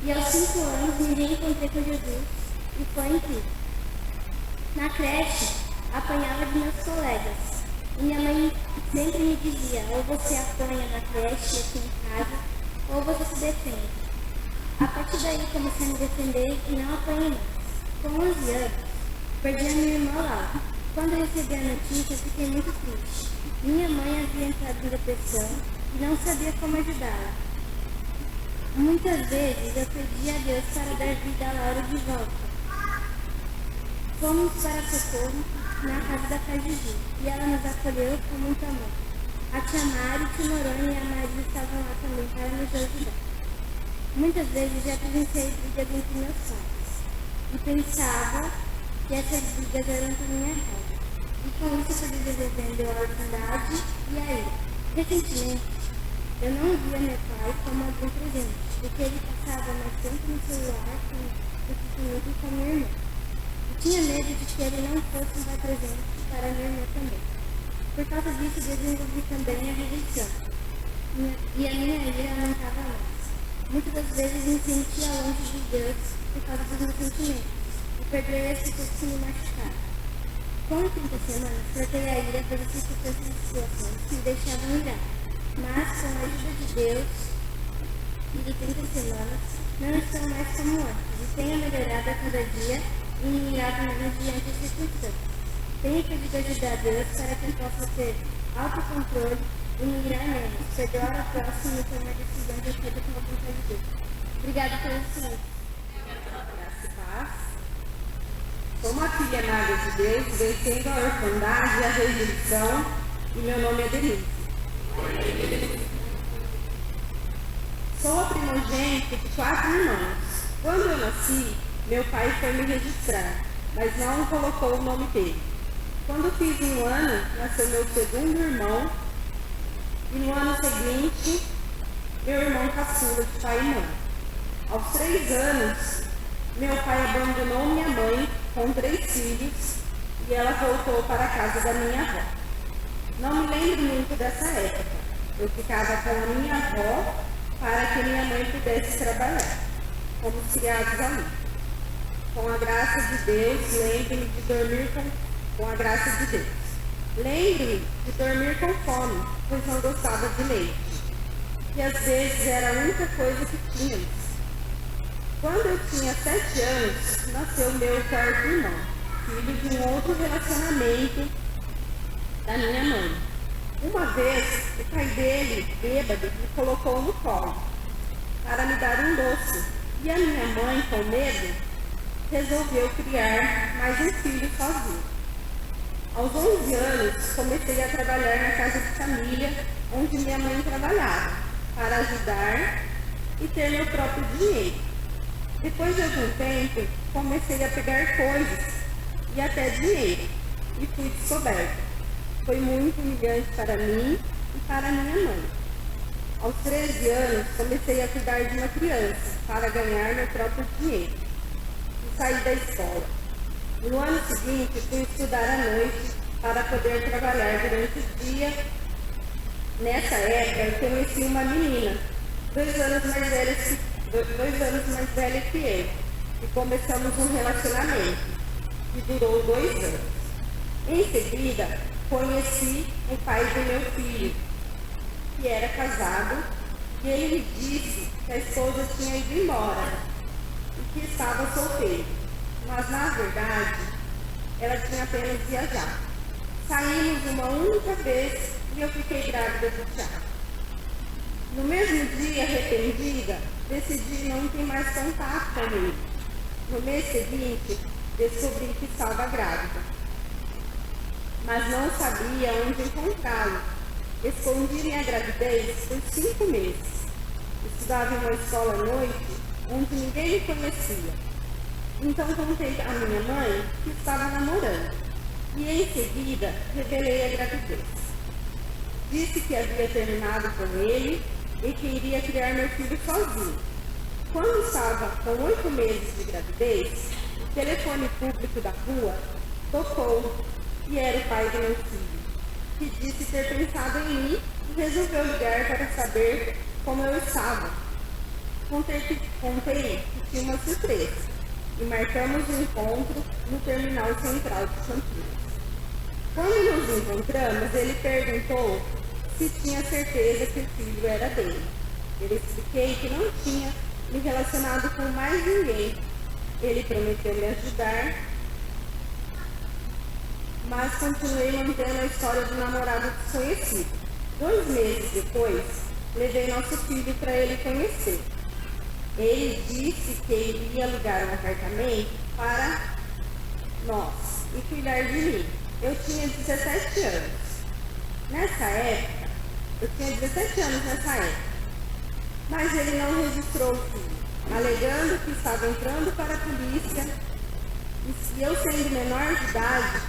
E aos 5 anos me reencontrei com Jesus e foi incrível. Na creche, apanhava de meus colegas e minha mãe sempre me dizia: ou você apanha na creche e aqui em casa, ou você se defende. A partir daí comecei a me defender e não apanhei mais. Com 11 anos, perdi a minha irmã Laura. Quando eu recebi a notícia, fiquei muito triste. Minha mãe havia entrado em depressão e não sabia como ajudá-la. Muitas vezes eu pedi a Deus para dar vida a Laura de volta. Fomos para Socorro, na casa da Cajiji, e ela nos acolheu com muito amor. A tia Mari, o tio Noronha e a Maria estavam lá também para nos ajudar. Muitas vezes já presenciei brigas entre meus pais e pensava que essas brigas eram por minha causa. E com isso fui desenvolvendo a orfandade e a ira. Recentemente, eu não via meu pai como alguém presente, porque ele passava mais tempo no celular do que comigo e com minha irmã. E tinha medo de que ele não fosse um pai presente para minha irmã também. Por causa disso, desenvolvi também a rejeição. E a minha ira aumentava mais. Muitas das vezes me sentia longe de Deus por causa dos meus sentimentos. E perdoei as pessoas que me machucaram. Com 30 semanas, tratei a ira pelas circunstâncias e situações que me deixavam irar. Mas, com a ajuda de Deus e de 30 semanas, não estou mais como antes. E tenho melhorado a cada dia e me irado menos diante das circunstâncias. Tenho pedido ajuda a Deus para que eu possa ter autocontrole e me irar menos, perdoar ao próximo e tomar decisões de acordo com a vontade de Deus. Obrigada pelo silêncio. Graça e paz. Sou uma filha amada de Deus, vencendo a orfandade e a rejeição, e meu nome é Denise. Sou a primogênita de 4 irmãos. Quando eu nasci, meu pai foi me registrar, mas não colocou o nome dele. Quando fiz 1 ano, nasceu meu segundo irmão, e no ano seguinte, meu irmão caçula de pai e mãe. Aos 3 anos, meu pai abandonou minha mãe com 3 filhos e ela voltou para a casa da minha avó. Não me lembro muito dessa época. Eu ficava com a minha avó para que minha mãe pudesse trabalhar. Fomos criados ali. Com a graça de Deus, lembre-me de dormir com a graça de Deus. Lembre-me de dormir com fome, pois não gostava de leite. E às vezes era a única coisa que tínhamos. Quando eu tinha 7 anos, nasceu meu 4º irmão, filho de um outro relacionamento da minha mãe. Uma vez, o pai dele, bêbado, me colocou no colo para me dar um doce. E a minha mãe, com medo, resolveu criar mais um filho sozinho. Aos 11 anos, comecei a trabalhar na casa de família, onde minha mãe trabalhava, para ajudar e ter meu próprio dinheiro. Depois de algum tempo, comecei a pegar coisas e até dinheiro, e fui descoberta. Foi muito humilhante para mim e para minha mãe. Aos 13 anos, comecei a cuidar de uma criança para ganhar meu próprio dinheiro e saí da escola. No ano seguinte, fui estudar à noite para poder trabalhar durante o dia. Nessa época, eu conheci uma menina, 2 anos mais velha que eu, e começamos um relacionamento que durou 2 anos. Em seguida, conheci o pai do meu filho, que era casado, e ele me disse que a esposa tinha ido embora e que estava solteiro, mas na verdade ela tinha apenas viajado. Saímos uma única vez e eu fiquei grávida do Thiago. No mesmo dia, arrependida, decidi não ter mais contato com ele. No mês seguinte, descobri que estava grávida, mas não sabia onde encontrá-lo. Escondi minha gravidez por 5 meses. Estudava em uma escola à noite, onde ninguém me conhecia. Então contei à minha mãe que estava namorando, e em seguida revelei a gravidez. Disse que havia terminado com ele e que iria criar meu filho sozinho. Quando estava com 8 meses de gravidez, o telefone público da rua tocou e era o pai do meu filho, que disse ter pensado em mim e resolveu ligar para saber como eu estava. Contei que tinha uma surpresa e marcamos um encontro no terminal central de Campinas. Quando nos encontramos, ele perguntou se tinha certeza que o filho era dele. Eu expliquei que não tinha me relacionado com mais ninguém. Ele prometeu me ajudar, mas continuei mantendo a história do namorado desconhecido. 2 meses depois, levei nosso filho para ele conhecer. Ele disse que iria alugar um apartamento para nós e cuidar de mim. Eu tinha 17 anos. Mas ele não registrou o filho, alegando que estava entrando para a polícia e se eu sendo menor de idade,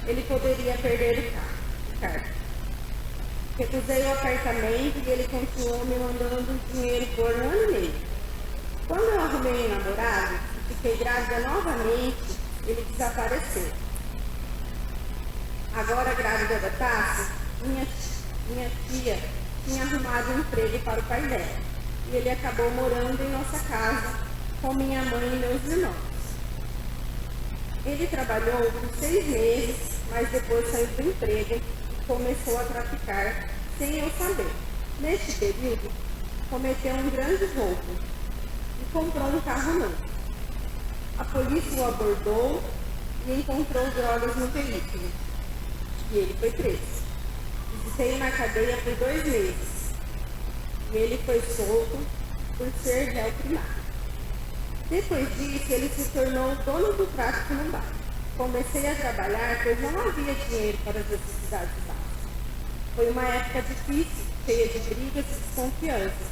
ele poderia perder o cargo. Recusei o apartamento e ele continuou me mandando dinheiro por 1 ano e meio. Quando eu arrumei um namorado e fiquei grávida novamente, ele desapareceu. Agora grávida da Tassi, minha tia tinha arrumado um emprego para o pai dela. E ele acabou morando em nossa casa com minha mãe e meus irmãos. Ele trabalhou por 6 meses, mas depois saiu do emprego e começou a traficar sem eu saber. Neste período, cometeu um grande roubo e comprou um carro novo. A polícia o abordou e encontrou drogas no veículo. E ele foi preso. Visitei na cadeia por 2 meses. E ele foi solto por ser réu primário. Depois disso, ele se tornou dono do tráfico no bairro. Comecei a trabalhar, pois não havia dinheiro para as necessidades básicas. Foi uma época difícil, cheia de brigas e desconfianças,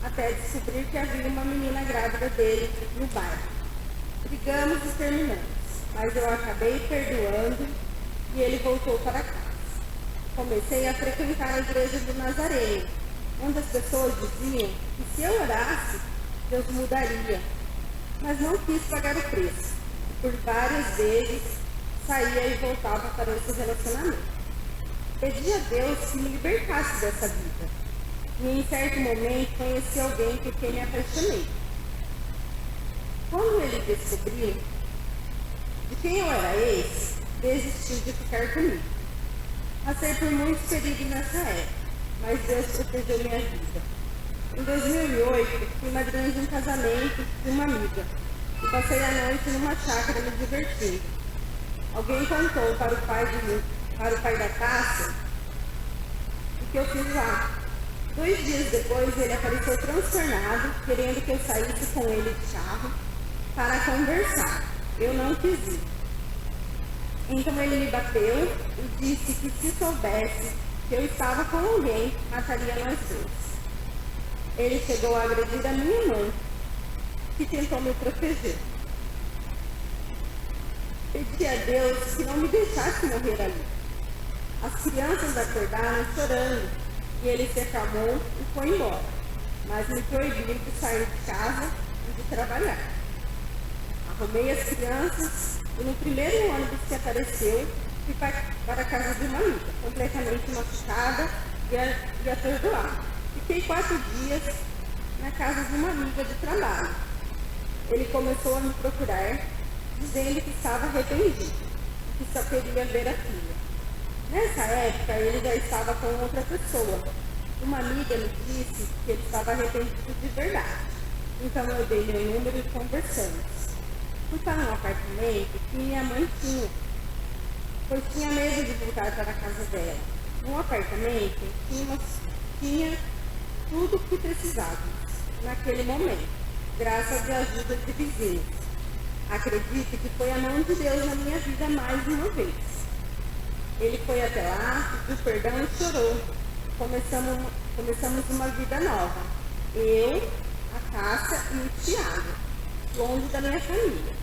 até descobrir que havia uma menina grávida dele no bairro. Brigamos e terminamos, mas eu acabei perdoando e ele voltou para casa. Comecei a frequentar a igreja do Nazareno, onde as pessoas diziam que se eu orasse, Deus mudaria. Mas não quis pagar o preço. Por várias vezes, saía e voltava para esse relacionamento. Pedi a Deus que me libertasse dessa vida. E em certo momento, conheci alguém por quem me apaixonei. Quando ele descobriu de quem eu era ex, desistiu de ficar comigo. Passei por muitos períodos nessa época, mas Deus protegeu minha vida. Em 2008, fui madrinha de um casamento de uma amiga e passei a noite numa chácara me divertindo. Alguém contou para o pai da Tássia o que eu fiz lá. 2 dias depois, ele apareceu transtornado, querendo que eu saísse com ele de carro para conversar. Eu não quis ir. Então ele me bateu e disse que se soubesse que eu estava com alguém, mataria nós 2. Ele chegou a agredir a minha mãe, que tentou me proteger. Pedi a Deus que não me deixasse morrer ali. As crianças acordaram chorando e ele se acalmou e foi embora, mas me proibiu de sair de casa e de trabalhar. Arrumei as crianças e no primeiro ônibus que apareceu, fui para a casa de uma amiga, completamente machucada e atordoada. Fiquei 4 dias na casa de uma amiga de trabalho. Ele começou a me procurar, dizendo que estava arrependido, que só queria ver a filha. Nessa época, ele já estava com outra pessoa. Uma amiga me disse que ele estava arrependido de verdade. Então eu dei meu número e conversamos. Fui para um apartamento que minha mãe tinha, pois tinha medo de voltar para a casa dela. No apartamento tinha tudo o que precisávamos naquele momento, graças à ajuda de vizinhos. Acredito que foi a mão de Deus na minha vida mais uma vez. Ele foi até lá, pediu perdão e chorou. Começamos uma vida nova. Eu, a Cássia e o Tiago, longe da minha família.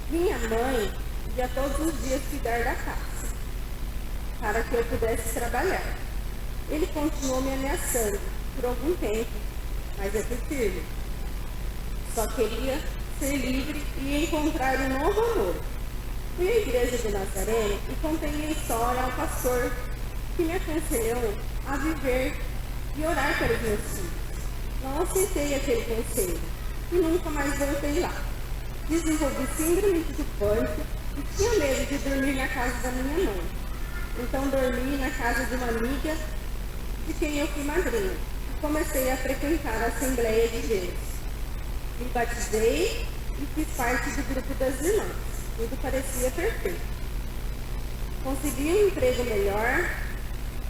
Minha mãe ia todos os dias cuidar da Cássia, para que eu pudesse trabalhar. Ele continuou me ameaçando por algum tempo, mas eu fui firme. Só queria ser livre e encontrar um novo amor. Fui à igreja de Nazaré e contei minha história ao pastor, que me aconselhou a viver e orar para os meus filhos. Não aceitei aquele conselho e nunca mais voltei lá. Desenvolvi síndrome do pânico e tinha medo de dormir na casa da minha mãe. Então dormi na casa de uma amiga de quem eu fui madrinha e comecei a frequentar a Assembleia de Deus. Me batizei e fiz parte do grupo das irmãs. Tudo parecia perfeito. Consegui um emprego melhor,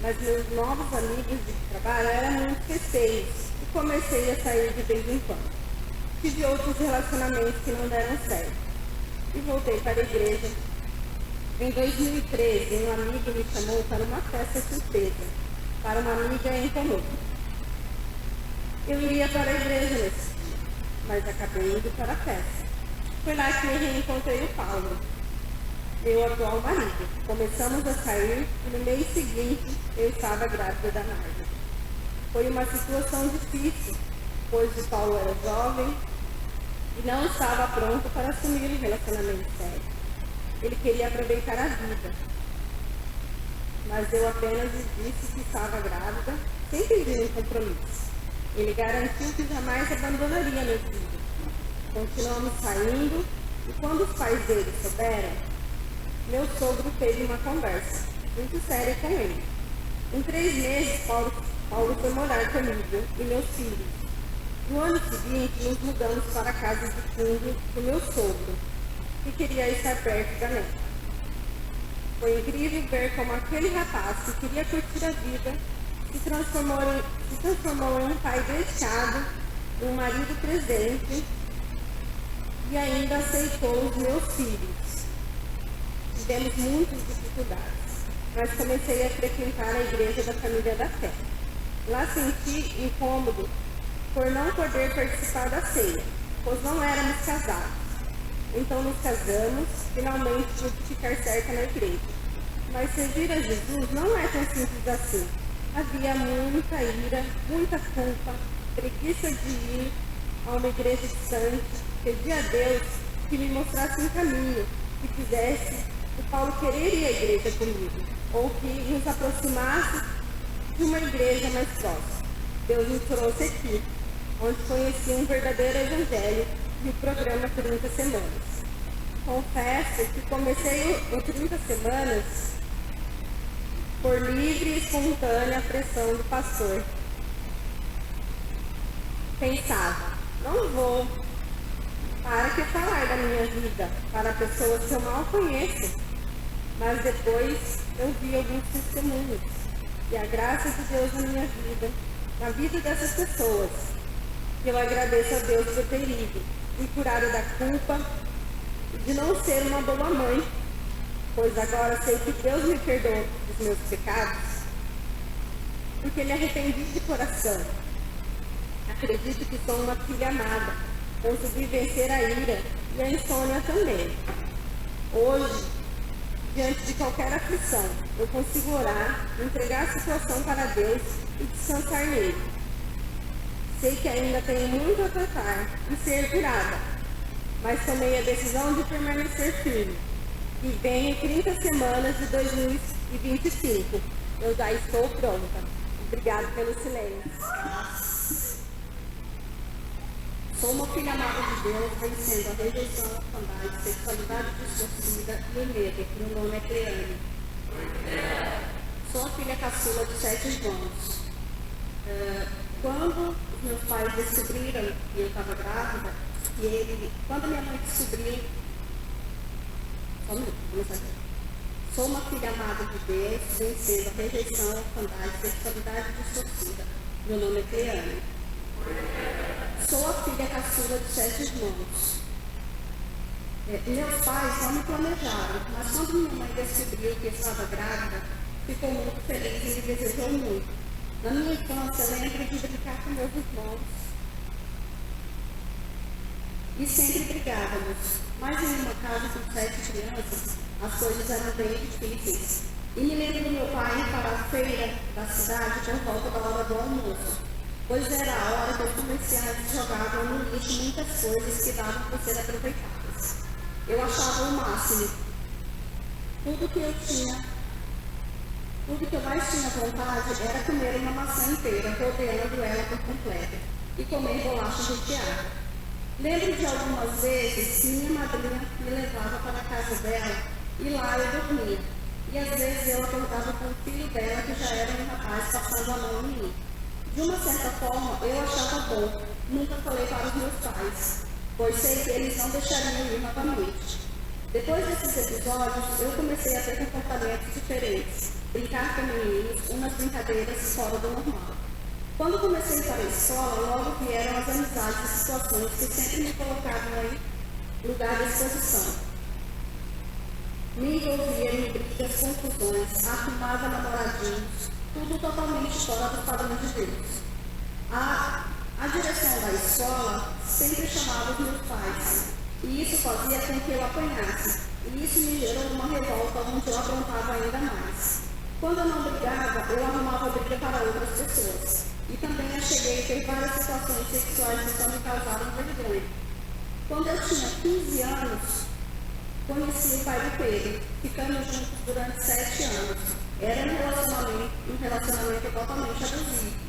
mas meus novos amigos de trabalho eram muito festeiros e comecei a sair de vez em quando. Tive outros relacionamentos que não deram certo e voltei para a igreja. Em 2013, um amigo me chamou para uma festa surpresa, para uma amiga em comum. Eu iria para a igreja nesse dia, mas acabei indo para a festa. Foi lá que eu reencontrei o Paulo, meu atual marido. Começamos a sair e no mês seguinte eu estava grávida da Nádia. Foi uma situação difícil, pois o Paulo era jovem e não estava pronto para assumir um relacionamento sério. Ele queria aproveitar a vida, mas eu apenas lhe disse que estava grávida, sem pedir um compromisso. Ele garantiu que jamais abandonaria meu filho. Continuamos saindo e quando os pais dele souberam, meu sogro teve uma conversa muito séria com ele. Em 3 meses, Paulo foi morar comigo e meus filhos. No ano seguinte, nos mudamos para a casa de fundo do meu sogro, que queria estar perto da neta. Foi incrível ver como aquele rapaz que queria curtir a vida se transformou em um pai dedicado, um marido presente e ainda aceitou os meus filhos. Tivemos muitas dificuldades, mas comecei a frequentar a igreja da família da fé. Lá senti incômodo por não poder participar da ceia, pois não éramos casados. Então nos casamos, finalmente pude ficar certa na igreja. Mas servir a Jesus não é tão simples assim. Havia muita ira, muita culpa, preguiça de ir a uma igreja distante. Pedi a Deus que me mostrasse um caminho, que fizesse o Paulo querer ir à igreja comigo, ou que nos aproximasse de uma igreja mais próxima. Deus me trouxe aqui, onde conheci um verdadeiro evangelho e o programa 30 Semanas. Confesso que comecei o 30 Semanas por livre e espontânea pressão do pastor. Pensava, não vou. Para que falar da minha vida para pessoas que eu mal conheço? Mas depois eu vi alguns testemunhos e a graça de Deus na minha vida, na vida dessas pessoas. E eu agradeço a Deus por ter ido, me curado da culpa e de não ser uma boa mãe, pois agora sei que Deus me perdoou dos meus pecados, porque me arrependi de coração. Acredito que sou uma filha amada, consegui vencer a ira e a insônia também. Hoje, diante de qualquer aflição, eu consigo orar, entregar a situação para Deus e descansar nele. Sei que ainda tenho muito a tratar e ser curada, mas tomei a decisão de permanecer firme. E vem em 30 semanas de 2025. Eu já estou pronta. Obrigada pelo silêncio. Sou uma filha amada de Deus, vencendo a rejeição, a orfandade, sexualidade distorcida e o medo. Meu nome é Cleane. Sou a filha caçula de 7 irmãos. Quando os meus pais descobriram que eu estava grávida, quando minha mãe descobriu, sou uma filha amada de Deus, vencendo a rejeição, a orfandade, sexualidade distorcida. Meu nome é Cleane. Sou a filha caçula de 7 irmãos. Meus pais não me planejaram, mas quando minha mãe descobriu que estava grávida, ficou muito feliz e me desejou muito. Na minha infância, lembro de brincar com meus irmãos e sempre brigávamos. Mas em uma casa com 7 crianças, as coisas eram bem difíceis. E me lembro do meu pai ir para a feira da cidade por volta da hora do almoço, pois era a hora que os comerciantes jogavam no lixo muitas coisas que davam para ser aproveitadas. Eu achava o máximo. Tudo que eu mais tinha vontade era comer uma maçã inteira, rodeando ela por completo, e comer bolacha recheada. Lembro de algumas vezes que minha madrinha me levava para a casa dela e lá eu dormia. E às vezes eu acordava com o filho dela, que já era um rapaz, passando a mão em mim. De uma certa forma, eu achava bom. Nunca falei para os meus pais, pois sei que eles não deixariam ir novamente. Depois desses episódios, eu comecei a ter comportamentos diferentes, brincar com meninos, umas brincadeiras fora do normal. Quando comecei para a escola, logo vieram as amizades e situações que sempre me colocavam em lugar de exposição. Me envolvia em brigas, confusões, arrumava namoradinhos, tudo totalmente fora do padrão de Deus. A direção da escola sempre chamava os meus pais, e isso fazia com que eu apanhasse, e isso me gerou uma revolta onde eu aprontava ainda mais. Quando eu não brigava, eu arrumava briga para outras pessoas, e também eu cheguei a ter várias situações sexuais que só me causaram vergonha. Quando eu tinha 15 anos, conheci o pai do Pedro, ficamos juntos durante 7 anos. Era um relacionamento totalmente abusivo.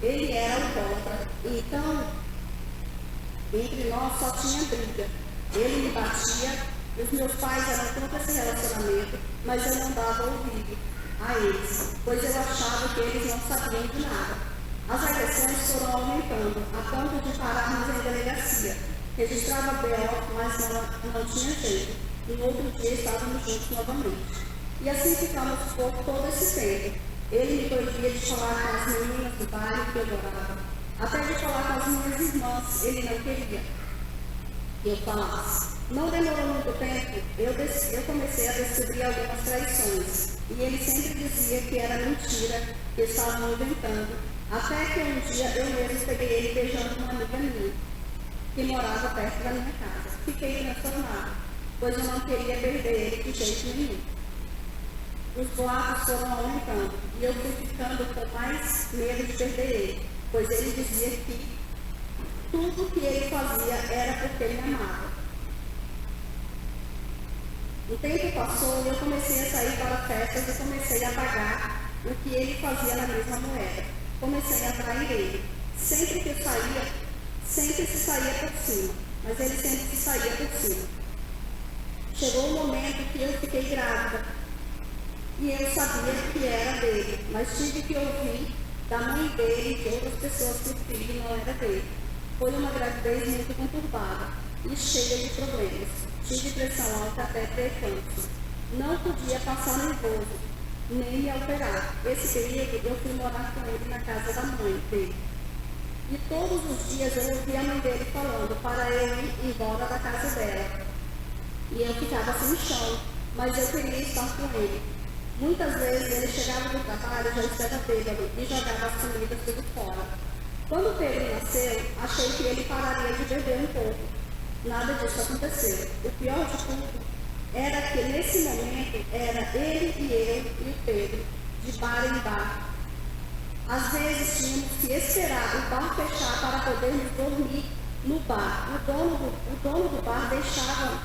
Ele era alcoólatra, então, entre nós só tinha briga. Ele me batia, os meus pais eram contra esse relacionamento, mas eu não dava ouvido a eles, pois eu achava que eles não sabiam de nada. As agressões foram aumentando, a ponto de pararmos em delegacia. Registrava BO, mas não tinha jeito. E no outro dia estávamos juntos novamente. E assim ficamos por todo esse tempo. Ele me proibia de falar com as meninas do bairro que eu morava. Até de falar com as minhas irmãs, ele não queria que eu falasse. Não demorou muito tempo, eu comecei a descobrir algumas traições. E ele sempre dizia que era mentira, que estavam inventando. Até que um dia eu mesmo peguei ele beijando uma amiga minha, que morava perto da minha casa. Fiquei transtornada, pois eu não queria perder ele de jeito nenhum. Os boatos foram aumentando e eu fui ficando com mais medo de perder ele, pois ele dizia que tudo que ele fazia era porque me amava. O tempo passou e eu comecei a sair para festas e comecei a pagar o que ele fazia na mesma moeda. Comecei a trair ele. Sempre que eu saía, sempre se saía por cima, mas ele sempre se saía por cima. Chegou o momento que eu fiquei grávida e eu sabia que era dele, mas tive que ouvir da mãe dele e de outras pessoas que o filho não era dele. Foi uma gravidez muito conturbada e cheia de problemas. Tive pressão alta até pré-eclâmpsia. Não podia passar nervoso, nem me alterar. Esse período eu fui morar com ele na casa da mãe dele. E todos os dias eu ouvia a mãe dele falando para eu ir embora da casa dela. E eu ficava sem chão, mas eu queria estar com ele. Muitas vezes ele chegava do trabalho, já estava bêbado e jogava as comidas tudo fora. Quando Pedro nasceu, achei que ele pararia de beber um pouco. Nada disso aconteceu. O pior de tudo era que nesse momento era ele e eu e o Pedro, de bar em bar. Às vezes tínhamos que esperar o bar fechar para podermos dormir no bar. O dono do bar deixava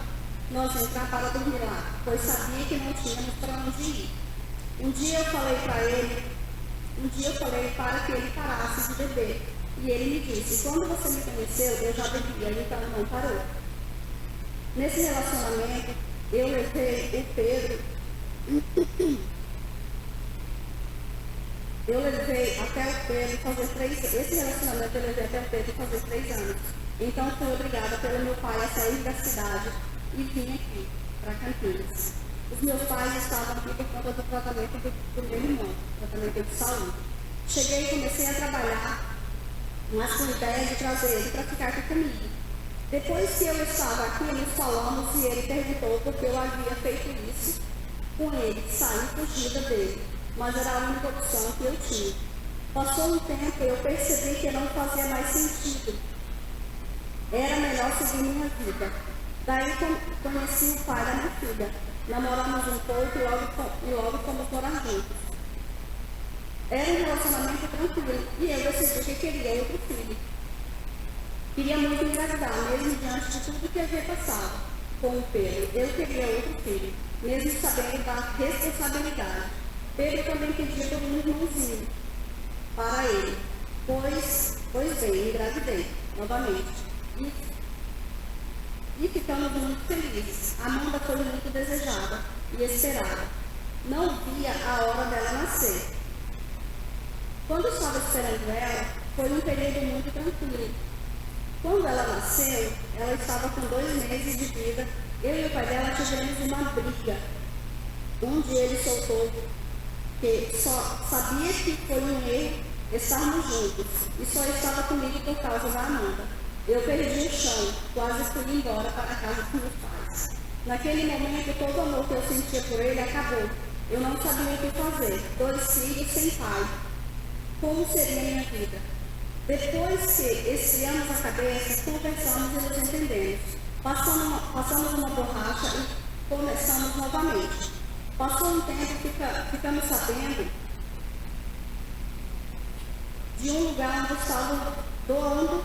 nós entrar para dormir lá, pois sabia que não tínhamos para onde ir. Um dia eu falei para que ele parasse de beber. E ele me disse, quando você me conheceu, eu já bebia, então não parou. Nesse relacionamento, eu levei o Pedro, até o Pedro fazer 3 anos. Esse relacionamento eu levei até o Pedro fazer 3 anos. Então fui obrigada pelo meu pai a sair da cidade e vim aqui, para Campinas. Os meus pais estavam aqui por conta do tratamento do meu irmão, tratamento de saúde. Cheguei e comecei a trabalhar, mas com a ideia de trazer ele para ficar aqui comigo. Depois que eu estava aqui, nos falamos e ele perguntou por que eu havia feito isso com ele. Saí fugida dele, mas era a única opção que eu tinha. Passou um tempo e eu percebi que não fazia mais sentido. Era melhor seguir minha vida. Daí conheci o pai da minha filha. Namoramos um pouco e logo fomos morar juntos. Era um relacionamento tranquilo e eu decidi que queria outro filho. Queria muito engravidar, mesmo diante de tudo que havia passado com o Pedro. Eu queria outro filho, mesmo sabendo da responsabilidade. Pedro também pedia por um irmãozinho para ele. Pois bem, engravidei novamente. E ficamos muito felizes. Amanda foi muito desejada e esperada. Não via a hora dela nascer. Quando estava esperando ela, foi um período muito tranquilo. Quando ela nasceu, ela estava com 2 meses de vida. Eu e o pai dela tivemos uma briga, onde ele soltou que só sabia que foi um erro estarmos juntos e só estava comigo por causa da Amanda. Eu perdi o chão, quase fui embora para a casa dos meus pais. Naquele momento, todo o amor que eu sentia por ele acabou. Eu não sabia o que fazer. 2 filhos sem pai. Como seria minha vida? Depois que esfriamos a cabeça, conversamos e nos entendemos. Passamos uma borracha e começamos novamente. Passou um tempo, ficamos sabendo de um lugar onde estavam doando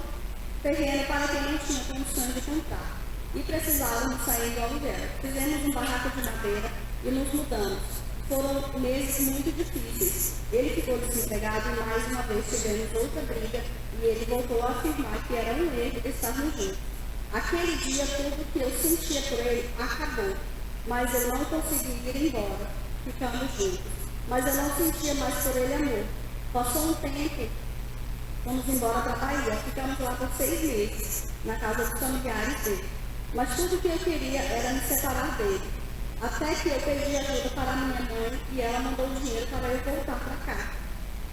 terreno para quem não tinha condições de comprar e precisávamos sair do aluguel. Fizemos um barraco de madeira e nos mudamos. Foram meses muito difíceis. Ele ficou desempregado e mais uma vez tivemos outra briga e ele voltou a afirmar que era um erro estarmos juntos. Aquele dia tudo que eu sentia por ele acabou, mas eu não consegui ir embora. Ficamos juntos, mas eu não sentia mais por ele amor. Passou um tempo, fomos embora para a Bahia, ficamos lá por 6 meses, na casa dos familiares dele. Mas tudo que eu queria era me separar dele. Até que eu pedi ajuda para minha mãe e ela mandou dinheiro para eu voltar para cá.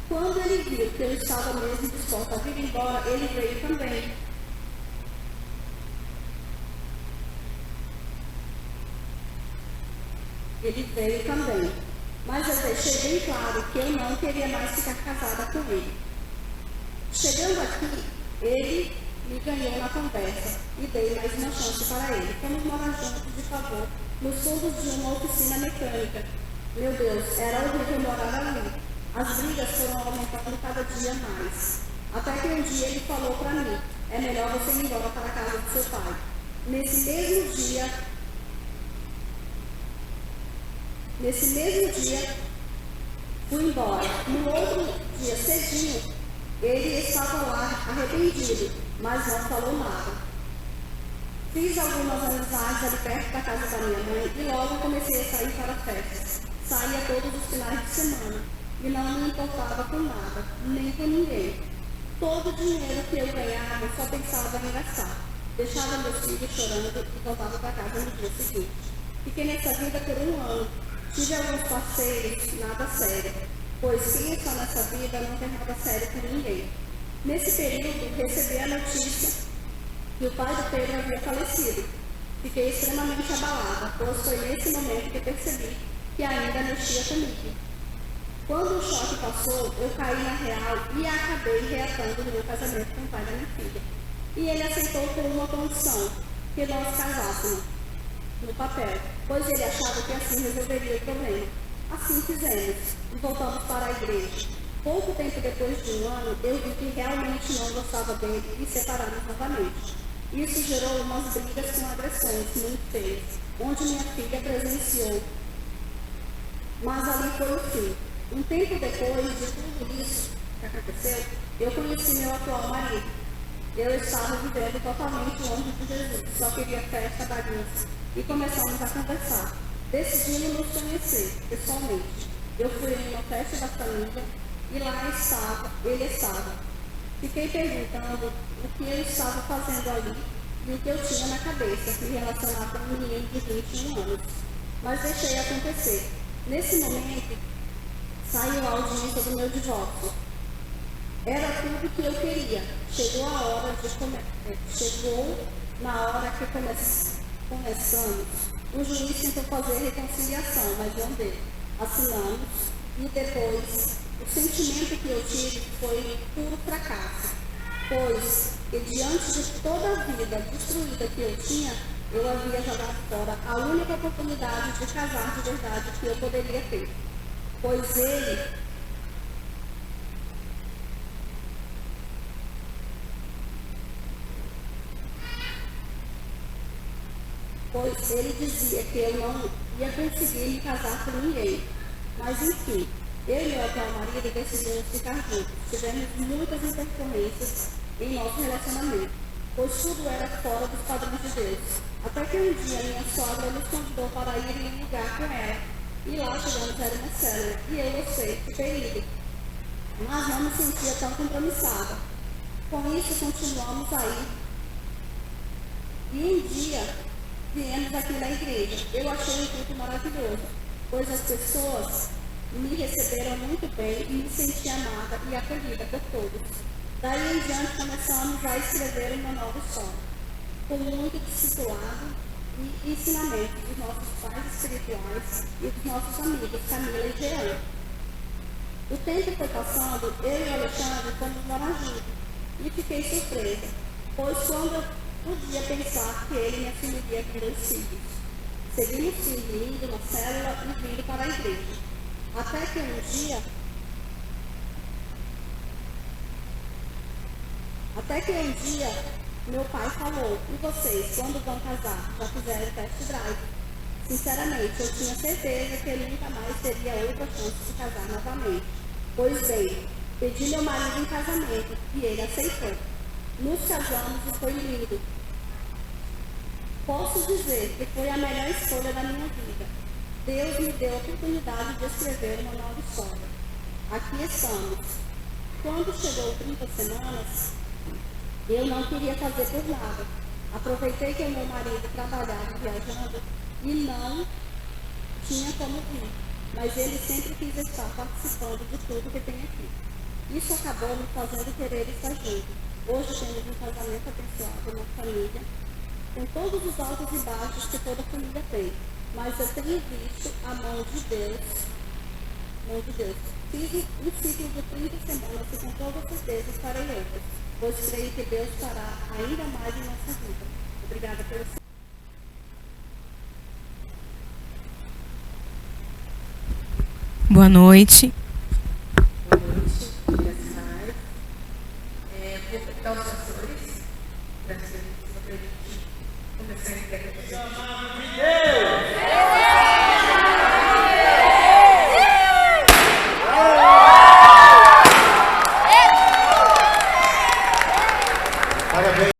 Quando ele viu que eu estava mesmo disposta a vir embora, ele veio também. Ele veio também. Mas eu deixei bem claro que eu não queria mais ficar casada com ele. Chegando aqui, ele me ganhou na conversa e dei mais uma chance para ele. Fomos morar juntos de favor, nos fundos de uma oficina mecânica. Meu Deus, era horrível morar ali. As brigas foram aumentando cada dia mais. Até que um dia ele falou para mim, é melhor você ir embora para a casa do seu pai. Nesse mesmo dia, fui embora. No outro dia, cedinho, ele estava lá arrependido, mas não falou nada. Fiz algumas amizades ali perto da casa da minha mãe e logo comecei a sair para festas. Saía todos os finais de semana e não me importava com nada, nem com ninguém. Todo o dinheiro que eu ganhava eu só pensava em gastar. Deixava meus filhos chorando e voltava para casa no dia seguinte. Fiquei nessa vida por 1 ano. Tive alguns parceiros, nada sério, pois quem está nessa vida não tem nada sério com ninguém. Nesse período, recebi a notícia que o pai do Pedro havia falecido. Fiquei extremamente abalada, pois foi nesse momento que percebi que ainda mexia comigo. Quando o choque passou, eu caí na real e acabei reatando o meu casamento com o pai da minha filha. E ele aceitou por uma condição, que nós casássemos no papel, pois ele achava que assim resolveria o problema. Assim fizemos e voltamos para a igreja. Pouco tempo depois de 1 ano, eu vi que realmente não gostava dele e separamos novamente. Isso gerou umas brigas com agressões muito feias, onde minha filha presenciou. Mas ali foi o fim. Um tempo depois de tudo isso que aconteceu, eu conheci meu atual marido. Eu estava vivendo totalmente longe de Jesus, só queria festa, bagunça, e começamos a conversar. Decidimos nos conhecer pessoalmente. Eu fui em uma festa da família e lá ele estava. Fiquei perguntando o que eu estava fazendo ali e o que eu tinha na cabeça me relacionar com um menino de 21 anos. Mas deixei acontecer. Nesse momento, saiu a audiência do meu divórcio. Era tudo que eu queria. Chegou a hora de Na hora que começamos, o juiz tentou fazer reconciliação, mas não deu. Assinamos e depois o sentimento que eu tive foi puro fracasso, pois que diante de toda a vida destruída que eu tinha, eu havia jogado fora a única oportunidade de casar de verdade que eu poderia ter, pois ele dizia que eu não ia conseguir me casar com ninguém. Mas enfim, eu e meu atual marido decidimos ficar juntos. Tivemos muitas intercorrências em nosso relacionamento, pois tudo era fora dos padrões de Deus. Até que um dia minha sogra nos convidou para ir em um lugar com ela. E lá chegamos, era uma célula, e eu gostei, fiquei livre. Mas não me sentia tão compromissada. Com isso, continuamos aí. E um dia, viemos aqui na igreja. Eu achei um culto maravilhoso, pois as pessoas me receberam muito bem e me senti amada e acolhida por todos. Daí em diante começamos a escrever uma nova história, com muito discipulado e ensinamento dos nossos pais espirituais e dos nossos amigos, Camila e Jean. O tempo foi passando, eu e o Alexandre fomos morar juntos e fiquei surpresa, pois quando eu podia pensar que ele me assumiria com 2 filhos. Seguimos indo na célula e vindo para a igreja. Até que um dia, meu pai falou: e vocês, quando vão casar, já fizeram o test drive? Sinceramente, eu tinha certeza que ele nunca mais teria outra chance de casar novamente. Pois bem, pedi meu marido em casamento e ele aceitou. Nos casamos e foi lindo. Posso dizer que foi a melhor escolha da minha vida. Deus me deu a oportunidade de escrever uma nova história. Aqui estamos. Quando chegou 30 semanas, eu não queria fazer por nada. Aproveitei que o meu marido trabalhava viajando e não tinha como ir, mas ele sempre quis estar participando de tudo que tem aqui. Isso acabou me fazendo querer estar junto. Hoje temos um casamento abençoado na família, com todos os altos e baixos que toda família tem. Mas eu tenho visto a mão de Deus. Fiz um ciclo de 30 semanas e com toda certeza estarei outras, pois creio que Deus fará ainda mais em nossa vida. Obrigada pelo seu. Boa noite. Boa noite, minhas pais. Vou contar os pastores para que vocês acreditem. Começar a entregar.